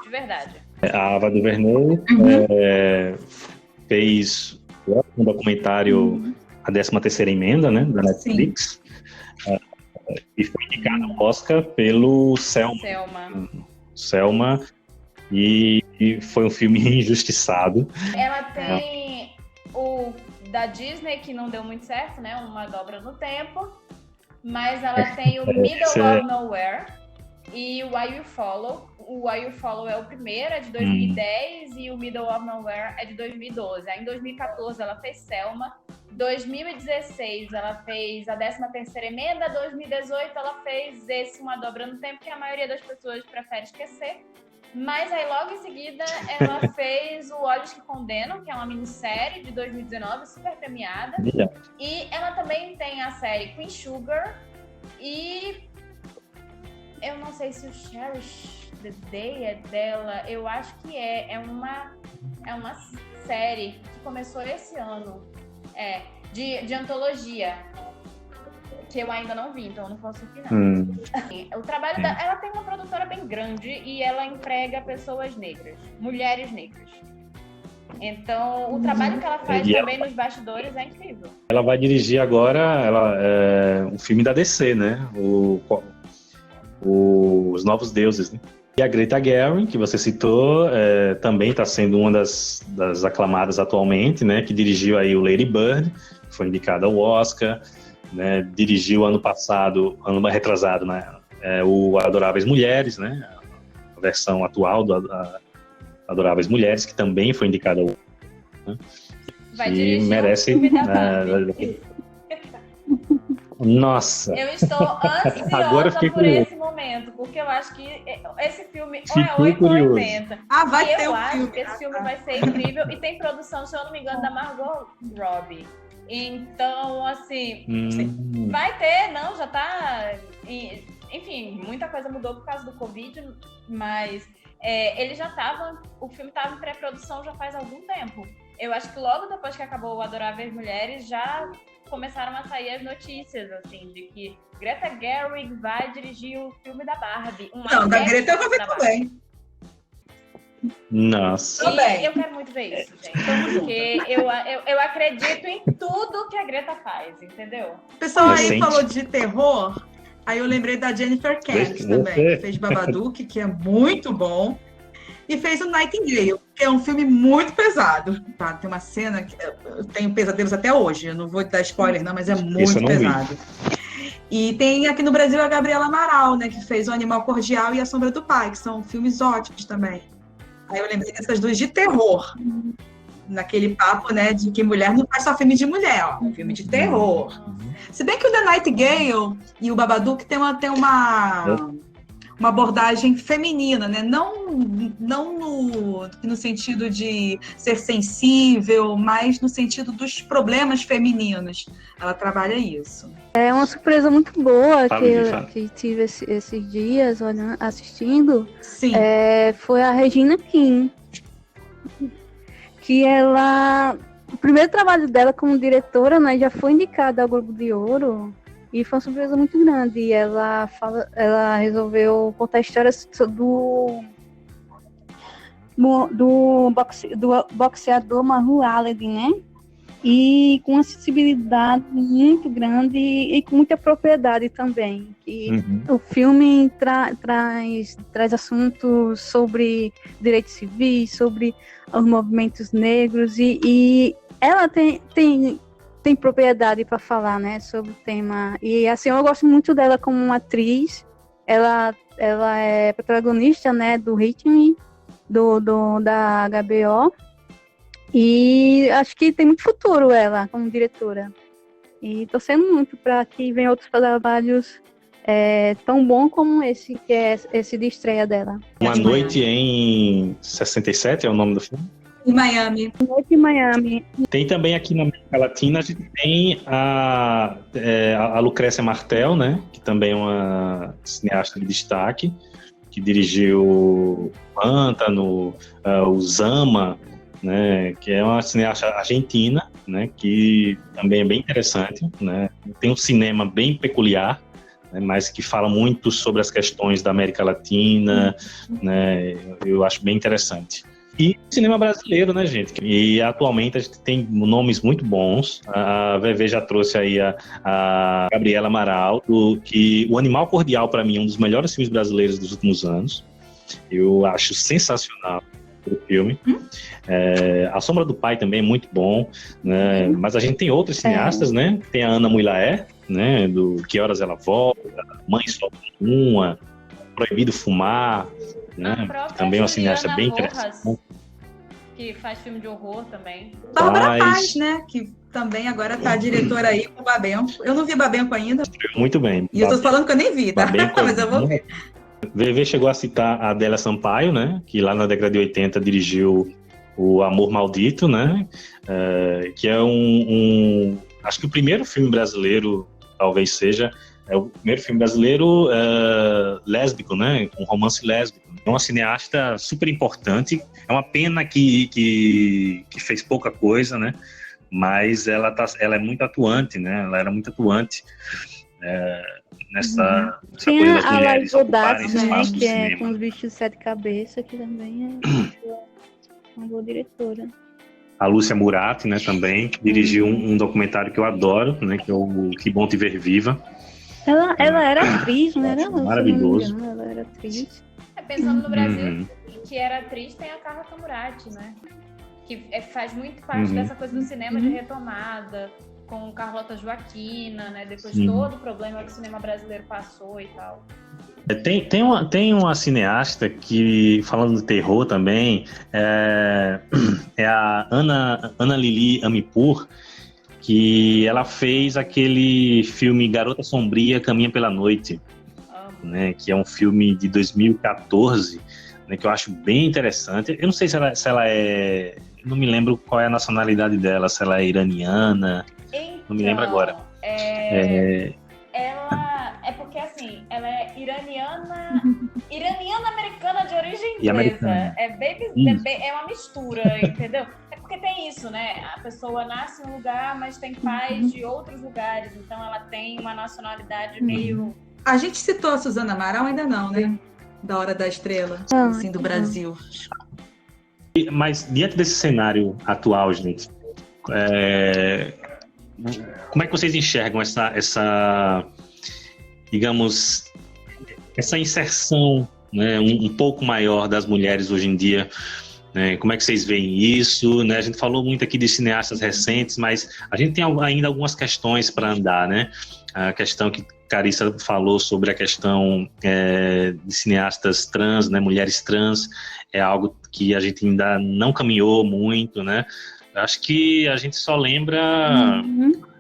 de verdade. A Ava DuVernay fez um documentário, a 13ª Emenda, né, da Netflix, e foi indicada ao Oscar pelo Selma, e foi um filme injustiçado. Ela tem o da Disney, que não deu muito certo, né, Uma Dobra no Tempo, mas ela tem o Middle of Nowhere e o Why You Follow. O Why You Follow é o primeiro, é de 2010, e o Middle of Nowhere é de 2012. Aí em 2014 ela fez Selma, 2016 ela fez a 13ª Emenda, 2018 ela fez esse Uma Dobra no Tempo, que a maioria das pessoas prefere esquecer. Mas aí logo em seguida ela fez o Olhos que Condenam, que é uma minissérie de 2019, super premiada. E ela também tem a série Queen Sugar, e eu não sei se o Cherish the Day é dela, eu acho que é uma série que começou esse ano, de antologia, que eu ainda não vi, então eu não posso opinar. O trabalho ela tem uma produtora bem grande e ela emprega pessoas negras, mulheres negras. Então, o trabalho que ela faz também nos bastidores é incrível. Ela vai dirigir agora um filme da DC, né? Os Novos Deuses, né? E a Greta Gerwig, que você citou, também está sendo uma das aclamadas atualmente, né? Que dirigiu aí o Lady Bird, que foi indicada ao Oscar, né? Dirigiu ano retrasado, né? O Adoráveis Mulheres, né? A versão atual do Adoráveis Mulheres, que também foi indicada ao Oscar, né? Vai e dirigir merece. O filme da Barbie. Nossa! Eu estou ansiosa por esse momento, porque eu acho que esse filme ou é 8 ou 80. Vai ter eu um acho filme. que esse filme vai ser incrível, e tem produção, se eu não me engano, da Margot Robbie. Então, assim, vai ter, não, já tá... Enfim, muita coisa mudou por causa do Covid, mas ele já tava... O filme tava em pré-produção já faz algum tempo. Eu acho que logo depois que acabou o Adoráveis Mulheres, já começaram a sair as notícias, assim, de que Greta Gerwig vai dirigir o filme da Barbie. Não, da Greta eu vou ver também. Nossa. E eu quero muito ver isso, gente. Porque eu acredito em tudo que a Greta faz, entendeu? O pessoal aí falou de terror, aí eu lembrei da Jennifer Kent também, que fez Babadook, que é muito bom. E fez o Nightingale, que é um filme muito pesado. Tá? Tem uma cena que eu tenho pesadelos até hoje. Eu não vou dar spoiler, não, mas é muito pesado. E tem aqui no Brasil a Gabriela Amaral, né, que fez O Animal Cordial e A Sombra do Pai, que são filmes ótimos também. Aí eu lembrei dessas 2 de terror. naquele papo, né, de que mulher não faz só filme de mulher, ó, é filme de terror. Se bem que o The Nightingale e o Babadook tem uma abordagem feminina, né? Não no sentido de ser sensível, mas no sentido dos problemas femininos. Ela trabalha isso. É uma surpresa muito boa que tive esses dias assistindo. Sim. Foi a Regina King, que ela... O primeiro trabalho dela como diretora, né, já foi indicada ao Globo de Ouro. E foi uma surpresa muito grande. E ela resolveu contar a história do boxeador Mahershala Ali, né? E com uma sensibilidade muito grande e com muita propriedade também. E o filme traz assuntos sobre direitos civis, sobre os movimentos negros, e ela tem propriedade para falar, né, sobre o tema. E assim, eu gosto muito dela como uma atriz. Ela é protagonista, né, do Ritmo da HBO. E acho que tem muito futuro ela como diretora. E torcendo muito para que venham outros trabalhos tão bom como esse, que é esse de estreia dela. Uma Noite em 67 é o nome do filme? Em Miami. Noite em Miami. Tem também aqui na América Latina, a gente tem a Lucrécia Martel, né? Que também é uma cineasta de destaque, que dirigiu o Pântano, o Zama, né? Que é uma cineasta argentina, né? Que também é bem interessante, né? Tem um cinema bem peculiar, né? Mas que fala muito sobre as questões da América Latina, né? Eu acho bem interessante. E cinema brasileiro, né, gente? E atualmente a gente tem nomes muito bons. A VV já trouxe aí a Gabriela Amaral, que O Animal Cordial, para mim, é um dos melhores filmes brasileiros dos últimos anos. Eu acho sensacional o filme. A Sombra do Pai também é muito bom, né? Mas a gente tem outros cineastas, né? Tem a Ana Muylaer, né? Do Que Horas Ela Volta, Mãe Só Uma, Proibido Fumar, né? Também é uma cineasta bem interessante. Que faz filme de horror também. Bárbara Paz, né? Que também agora tá diretora aí com o Babenco. Eu não vi Babenco ainda. Muito bem. E eu tô falando que eu nem vi, tá? Mas eu vou ver. VV chegou a citar a Adélia Sampaio, né? Que lá na década de 80 dirigiu O Amor Maldito, né? Que é acho que o primeiro filme brasileiro, talvez seja, é o primeiro filme brasileiro lésbico, né? Um romance lésbico. É uma cineasta super importante. É uma pena que fez pouca coisa, né? Mas ela é muito atuante, né? Ela era muito atuante nessa coisa das mulheres ocuparem esse espaço do cinema. Que é Com os Bichos de Sete Cabeças, que também é uma boa diretora. A Lúcia Murati, né, também, que dirigiu um documentário que eu adoro, né? Que é o Que Bom Te Ver Viva. Ela era atriz, não era? Maravilhoso. Ela era atriz. Pensando no Brasil, que era atriz, tem a Carla Camurati, né? Que faz muito parte dessa coisa do cinema de retomada, com Carlota Joaquina, né? Depois de todo o problema que o cinema brasileiro passou e tal. Tem uma cineasta que, falando de terror também, é a Ana Lili Amipur, que ela fez aquele filme Garota Sombria Caminha pela Noite, né, que é um filme de 2014, né, que eu acho bem interessante. Eu não sei se ela é... Não me lembro qual é a nacionalidade dela, se ela é iraniana, então, não me lembro agora. Ela é porque, assim, ela é iraniana-americana de origem inglesa. É uma mistura, entendeu? É porque tem isso, né? A pessoa nasce em um lugar, mas tem pais de outros lugares, então ela tem uma nacionalidade meio... A gente citou a Suzana Amaral, ainda não, né? Da Hora da Estrela, assim, do Brasil. Mas, diante desse cenário atual, gente, como é que vocês enxergam essa digamos, essa inserção, né, um pouco maior das mulheres hoje em dia? Né? Como é que vocês veem isso? Né? A gente falou muito aqui de cineastas recentes, mas a gente tem ainda algumas questões para andar, né? A questão que Carissa falou sobre a questão de cineastas trans, né, mulheres trans, é algo que a gente ainda não caminhou muito, né? Acho que a gente só lembra,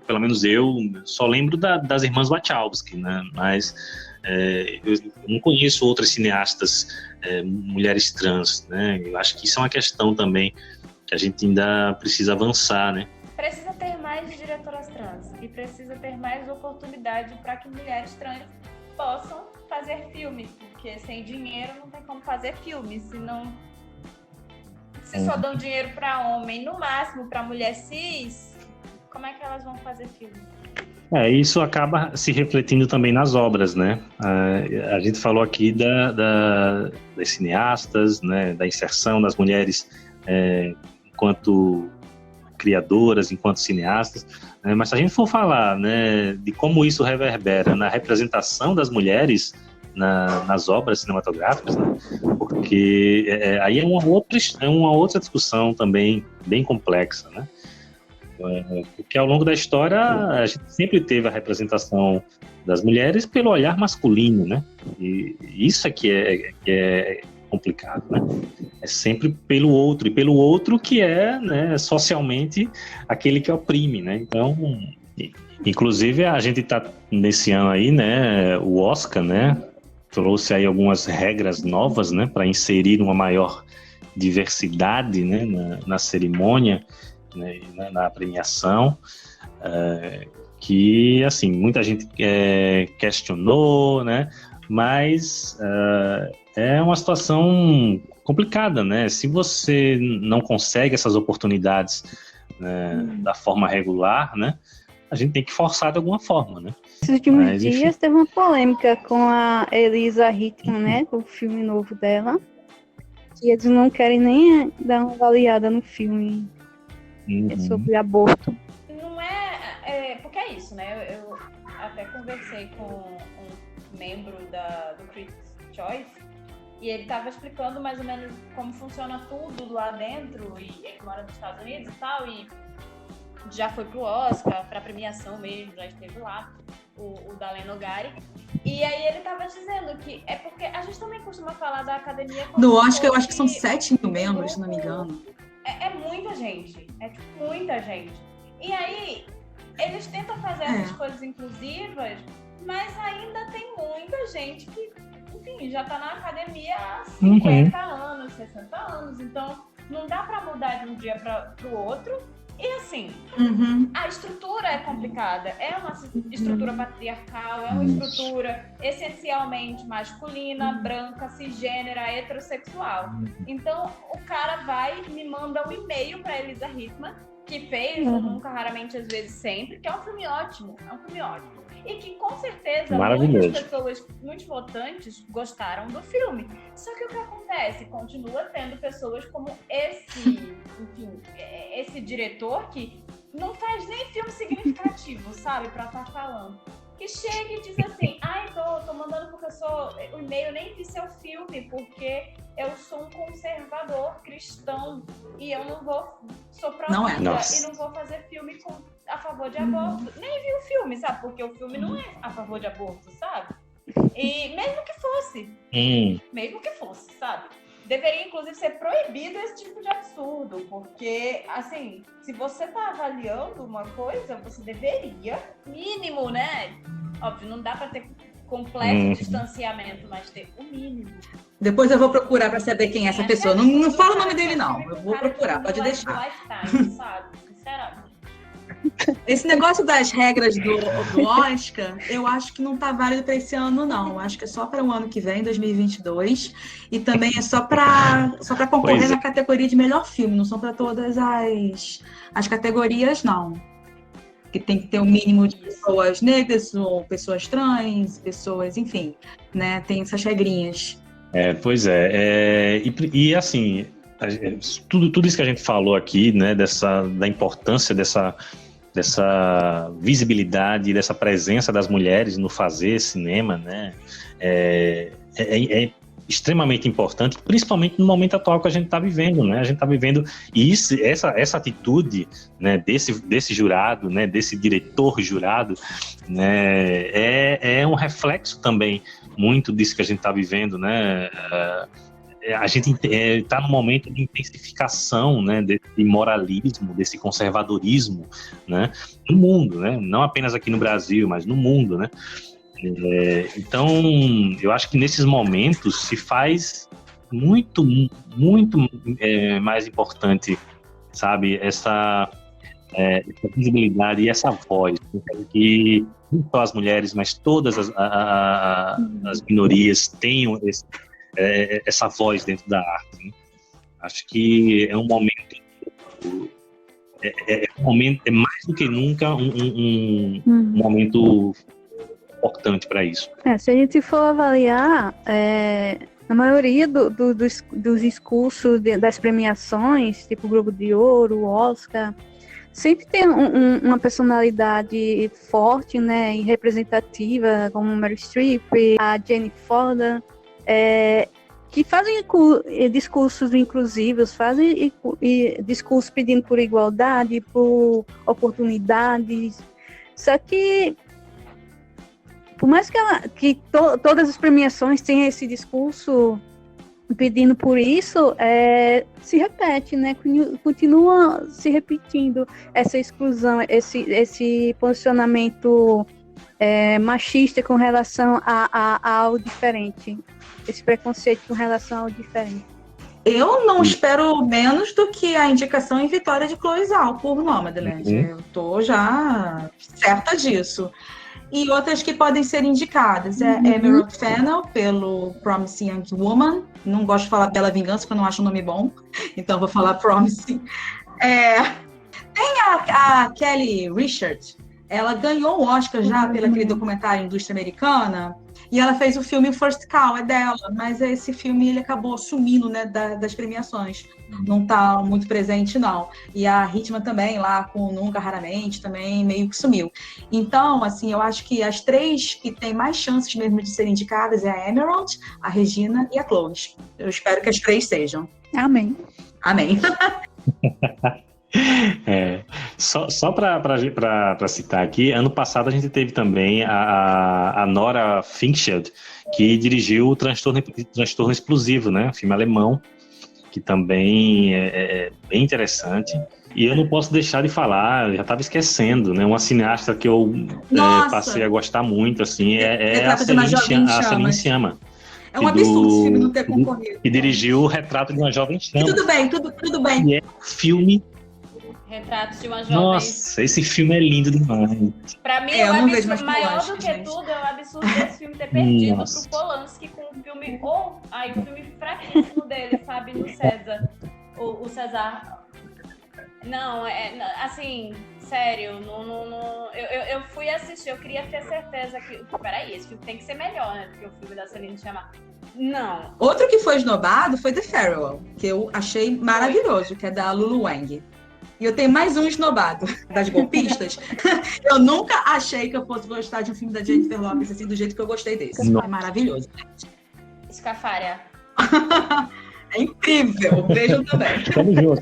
pelo menos eu, só lembro das irmãs Wachowski, né? Mas eu não conheço outras cineastas mulheres trans, né? Eu acho que isso é uma questão também que a gente ainda precisa avançar, né? Precisa ter mais diretoras trans e precisa ter mais oportunidade para que mulheres trans possam fazer filme, porque sem dinheiro não tem como fazer filme, se só dão dinheiro para homem, no máximo para mulher cis, como é que elas vão fazer filme? Isso acaba se refletindo também nas obras, né? A gente falou aqui das cineastas, né? Da inserção das mulheres enquanto criadoras, enquanto cineastas, né? Mas se a gente for falar, né, de como isso reverbera na representação das mulheres nas obras cinematográficas, né? Porque aí é uma outra discussão também bem complexa, né? Porque ao longo da história a gente sempre teve a representação das mulheres pelo olhar masculino, né? E isso é que é complicado, né? É sempre pelo outro, e pelo outro que é, né, socialmente aquele que oprime, né? Então, inclusive a gente está nesse ano aí, né, o Oscar, né, trouxe aí algumas regras novas, né, para inserir uma maior diversidade, né, na cerimônia, né, na premiação, que, assim, muita gente questionou, né, mas é uma situação complicada, né? Se você não consegue essas oportunidades, né, da forma regular, né, a gente tem que forçar de alguma forma, né? Nesses últimos dias teve uma polêmica com a Elisa Hittman, né, com o filme novo dela, que eles não querem nem dar uma avaliada no filme sobre aborto. Não porque é isso, né? Eu até conversei com um membro do Critics' Choice e ele estava explicando mais ou menos como funciona tudo lá dentro, e ele mora nos Estados Unidos e tal, e já foi pro Oscar, pra premiação mesmo, já esteve lá, o Dalén Nogari. E aí ele tava dizendo que é porque a gente também costuma falar da academia... No Oscar eu acho que são 7 mil membros, se não me engano. É muita gente, tipo muita gente. E aí eles tentam fazer essas coisas inclusivas, mas ainda tem muita gente que, enfim, já tá na academia há 50 anos, 60 anos. Então não dá pra mudar de um dia pro outro. E assim, a estrutura é complicada, é uma estrutura patriarcal, é uma estrutura essencialmente masculina, branca, cisgênera, heterossexual. Então o cara vai e me manda um e-mail pra Elisa Hittman, que fez o Nunca, Raramente, Às Vezes, Sempre, que é um filme ótimo, e que com certeza muitas pessoas, muitos votantes gostaram do filme. Só que o que acontece? Continua tendo pessoas como esse diretor que não faz nem filme significativo, sabe, pra estar falando. Que chega e diz assim, tô mandando porque o e-mail, nem vi seu filme, porque eu sou um conservador cristão e eu não sou pró-vida e não vou fazer filme a favor de aborto. Nem vi o filme, sabe, porque o filme não é a favor de aborto, sabe? E mesmo que fosse, sabe? Deveria, inclusive, ser proibido esse tipo de absurdo, porque, assim, se você tá avaliando uma coisa, você deveria, mínimo, né? Óbvio, não dá pra ter completo distanciamento, mas ter o mínimo. Depois eu vou procurar pra saber quem é essa pessoa. Não fala o nome dele, não. Eu vou procurar, pode deixar. Lifetime, sabe? Sinceramente. Esse negócio das regras do Oscar, eu acho que não tá válido para esse ano, não. Eu acho que é só para o ano que vem, 2022. E também é só para concorrer na categoria de melhor filme. Não são para todas as categorias, não. Que tem que ter um mínimo de pessoas negras, ou pessoas trans, pessoas, enfim, né? Tem essas regrinhas. Pois é. E assim, tudo isso que a gente falou aqui, né? Da importância dessa visibilidade, dessa presença das mulheres no fazer cinema, né? É extremamente importante, principalmente no momento atual que a gente está vivendo, né? A gente está vivendo isso, essa atitude, né, desse jurado, né, desse diretor jurado, né, é um reflexo também muito disso que a gente está vivendo, né? A gente está num momento de intensificação, né, desse moralismo, desse conservadorismo, né, no mundo, né? Não apenas aqui no Brasil, mas no mundo, né? Então, eu acho que nesses momentos se faz muito mais importante, sabe, essa visibilidade e essa voz, que não só as mulheres, mas todas as minorias tenham essa voz dentro da arte, né? Acho que é um momento, é mais do que nunca um momento importante para isso. Se a gente for avaliar, a maioria dos discursos das premiações, tipo o Globo de Ouro, o Oscar, sempre tem uma personalidade forte, né, e representativa, como Meryl Streep, a Jane Fonda, que fazem discursos inclusivos, fazem discursos pedindo por igualdade, por oportunidades. Só que, por mais que todas as premiações tenham esse discurso pedindo por isso, se repete, né? Continua se repetindo essa exclusão, esse posicionamento machista com relação ao diferente, esse preconceito com relação ao diferente. Eu não espero menos do que a indicação em vitória de Chloe Zhao por Nomadland. Eu tô já certa disso. E outras que podem ser indicadas Emerald Fennell, pelo Promising Young Woman. Não gosto de falar Bela Vingança, porque eu não acho o nome bom. Então vou falar Promising. Tem a Kelly Richard. Ela ganhou o Oscar já pelo aquele documentário Indústria Americana. E ela fez o filme First Cow, é dela. Mas esse filme ele acabou sumindo, né, das premiações. Não está muito presente, não. E a Hitman também, lá com Nunca, Raramente, também meio que sumiu. Então, assim, eu acho que as três que têm mais chances mesmo de serem indicadas é a Emerald, a Regina e a Chloe. Eu espero que as três sejam. Amém. Amém. Só para citar aqui, ano passado a gente teve também a Nora Fincheld, que dirigiu o Transtorno Explosivo, né? Um filme alemão, que também é bem interessante. E eu não posso deixar de falar, já estava esquecendo, né? Uma cineasta que eu passei a gostar muito, assim, a Celine Sciamma. É um absurdo esse filme não ter concorrido. Que dirigiu O Retrato de uma Jovem Chama. Tudo bem. E é um filme... Retratos de uma Jovem. Nossa, esse filme é lindo demais. Pra mim, o absurdo maior do que tudo é o absurdo desse filme ter perdido pro Polanski com um filme, um filme fraquíssimo dele, sabe, no César. O César. Não, assim, sério, eu fui assistir, eu queria ter certeza que, peraí, esse filme tem que ser melhor, né, do que o filme da Celine Sciamma. Não. Outro que foi esnobado foi The Farewell, que eu achei maravilhoso, que é da Lulu Wang. E eu tenho mais um esnobado, das golpistas. Eu nunca achei que eu fosse gostar de um filme da Jennifer Lopez, assim, do jeito que eu gostei desse. É maravilhoso. Escafária. É incrível, vejam também.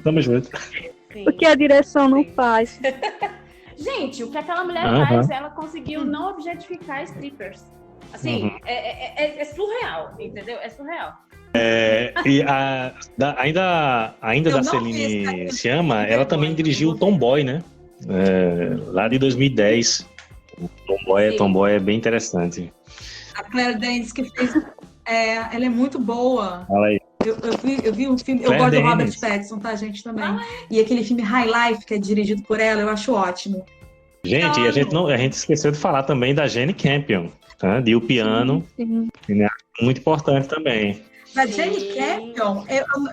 Tamo junto. Sim. Porque a direção não faz. Gente, o que aquela mulher faz, ela conseguiu não objetificar strippers. Assim, é surreal, entendeu? É surreal. Ainda da Celine Sciamma, ela também dirigiu o Tomboy, né? Lá de 2010. O Tomboy é bem interessante. A Claire Danes que fez. Ela é muito boa. Fala aí. Eu vi um filme. Eu gosto do Robert Pattinson, tá, gente? Também. E aquele filme High Life, que é dirigido por ela, eu acho ótimo. Gente, a gente esqueceu de falar também da Jane Campion, tá? De O Piano. Sim. Muito importante também. Da Jane Campion,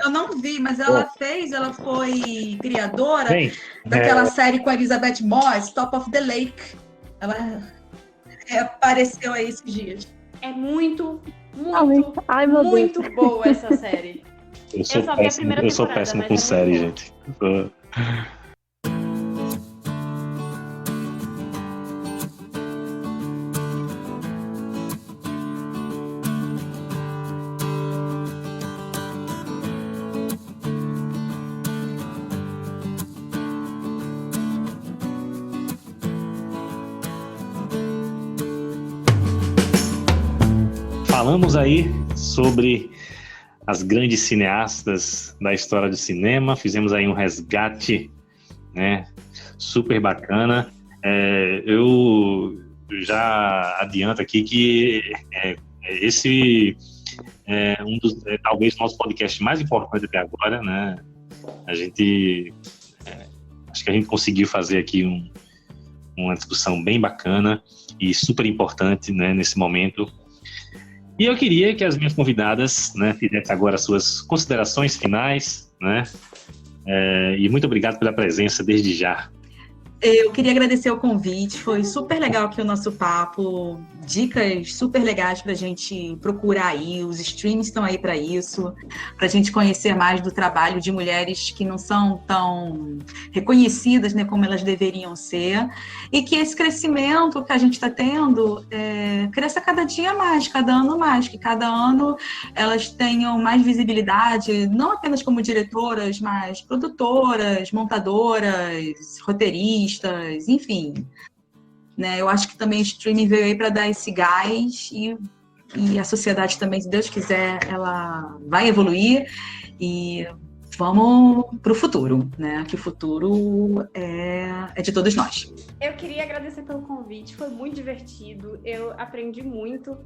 eu não vi, mas ela foi criadora daquela série com a Elizabeth Moss, Top of the Lake. Ela apareceu aí esses dias. É muito Deus. boa essa série. Eu sou péssimo com série, gente. falamos aí sobre as grandes cineastas da história do cinema, fizemos aí um resgate, né, super bacana. Eu já adianto aqui que esse é um dos, talvez, nosso podcast mais importante até agora, né? Acho que a gente conseguiu fazer aqui uma discussão bem bacana e super importante, né, nesse momento. E eu queria que as minhas convidadas, né, fizessem agora as suas considerações finais, né? E muito obrigado pela presença desde já. Eu queria agradecer o convite, foi super legal aqui o nosso papo, dicas super legais para a gente procurar aí, os streams estão aí para isso, para a gente conhecer mais do trabalho de mulheres que não são tão reconhecidas, né, como elas deveriam ser, e que esse crescimento que a gente está tendo cresça cada dia mais, cada ano mais, que cada ano elas tenham mais visibilidade, não apenas como diretoras, mas produtoras, montadoras, roteiristas, enfim, né? Eu acho que também o streaming veio aí para dar esse gás e a sociedade também, se Deus quiser, ela vai evoluir e vamos para o futuro, né? Que o futuro é de todos nós. Eu queria agradecer pelo convite, foi muito divertido, eu aprendi muito,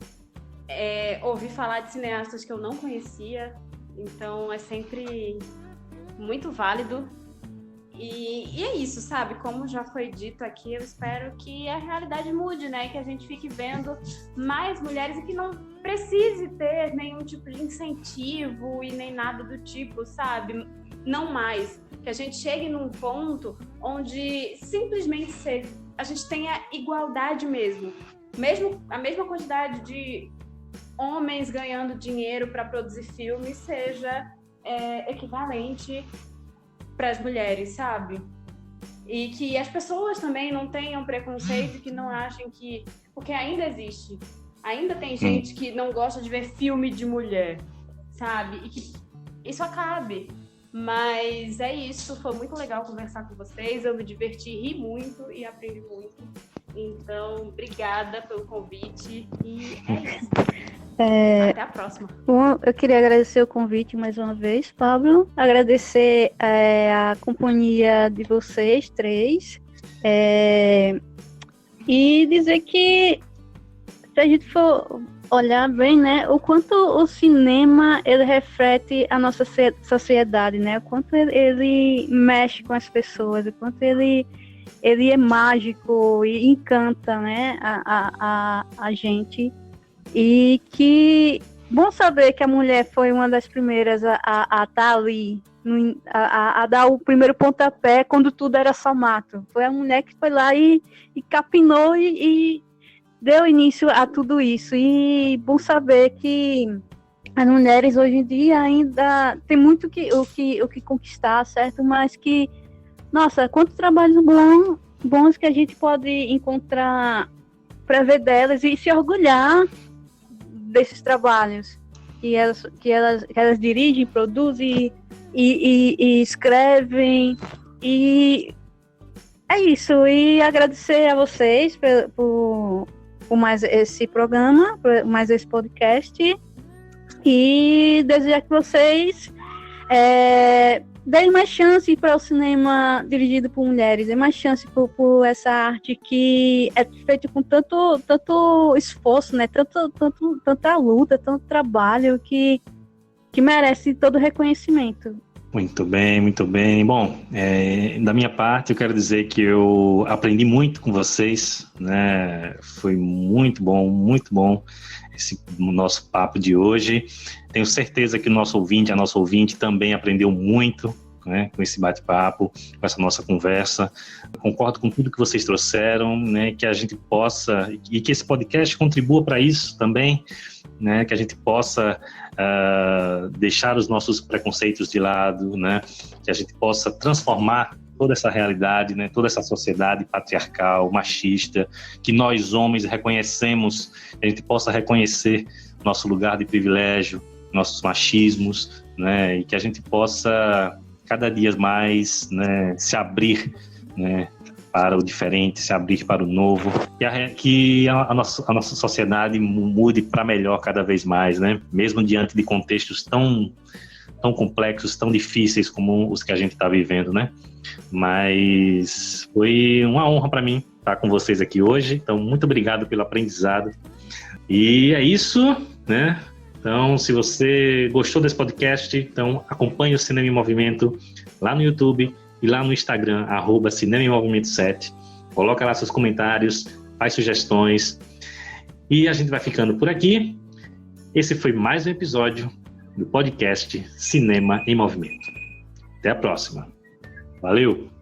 ouvi falar de cineastas que eu não conhecia, então é sempre muito válido. E é isso, sabe? Como já foi dito aqui, eu espero que a realidade mude, né? Que a gente fique vendo mais mulheres e que não precise ter nenhum tipo de incentivo e nem nada do tipo, sabe? Não mais. Que a gente chegue num ponto onde simplesmente a gente tenha igualdade mesmo. A mesma quantidade de homens ganhando dinheiro para produzir filmes seja equivalente para as mulheres, sabe? E que as pessoas também não tenham preconceito, que não achem que... Porque ainda existe. Ainda tem gente que não gosta de ver filme de mulher, sabe? E que isso acabe. Mas é isso, foi muito legal conversar com vocês, eu me diverti, ri muito e aprendi muito. Então, obrigada pelo convite e é isso. Até a próxima. Bom, eu queria agradecer o convite mais uma vez, Pablo. Agradecer a companhia de vocês três. E dizer que, se a gente for olhar bem, né, o quanto o cinema ele reflete a nossa sociedade, né, o quanto ele mexe com as pessoas, o quanto ele é mágico e encanta, né, a gente. E que bom saber que a mulher foi uma das primeiras a estar ali, a dar o primeiro pontapé quando tudo era só mato. Foi a mulher que foi lá e capinou e deu início a tudo isso. E bom saber que as mulheres hoje em dia ainda tem muito o que conquistar, certo? Mas que, nossa, quantos trabalhos bons que a gente pode encontrar para ver delas e se orgulhar desses trabalhos que elas dirigem, produzem e escrevem, e é isso. E agradecer a vocês por mais esse programa, por mais esse podcast, e desejar que vocês deem mais chance para o cinema dirigido por mulheres, deem mais chance por essa arte que é feita com tanto esforço, né? Tanta luta, tanto trabalho que merece todo reconhecimento. Muito bem, muito bem. Bom, da minha parte, eu quero dizer que eu aprendi muito com vocês, né? Foi muito bom esse nosso papo de hoje. Tenho certeza que a nossa ouvinte também aprendeu muito, né, com esse bate-papo, com essa nossa conversa. Eu concordo com tudo que vocês trouxeram, né, que a gente possa, e que esse podcast contribua para isso também, né, que a gente possa deixar os nossos preconceitos de lado, né, que a gente possa transformar toda essa realidade, né, toda essa sociedade patriarcal, machista, que nós homens reconhecemos, que a gente possa reconhecer nosso lugar de privilégio, nossos machismos, né, e que a gente possa cada dia mais, né, se abrir, né, para o diferente, se abrir para o novo, que a nossa sociedade mude para melhor cada vez mais, né? Mesmo diante de contextos tão complexos, tão difíceis como os que a gente está vivendo, né? Mas foi uma honra para mim estar com vocês aqui hoje, então muito obrigado pelo aprendizado. E é isso, né? Então, se você gostou desse podcast, então acompanhe o Cinema em Movimento lá no YouTube e lá no Instagram, @Cinema em Movimento 7. Coloca lá seus comentários, faz sugestões. E a gente vai ficando por aqui. Esse foi mais um episódio do podcast Cinema em Movimento. Até a próxima. Valeu!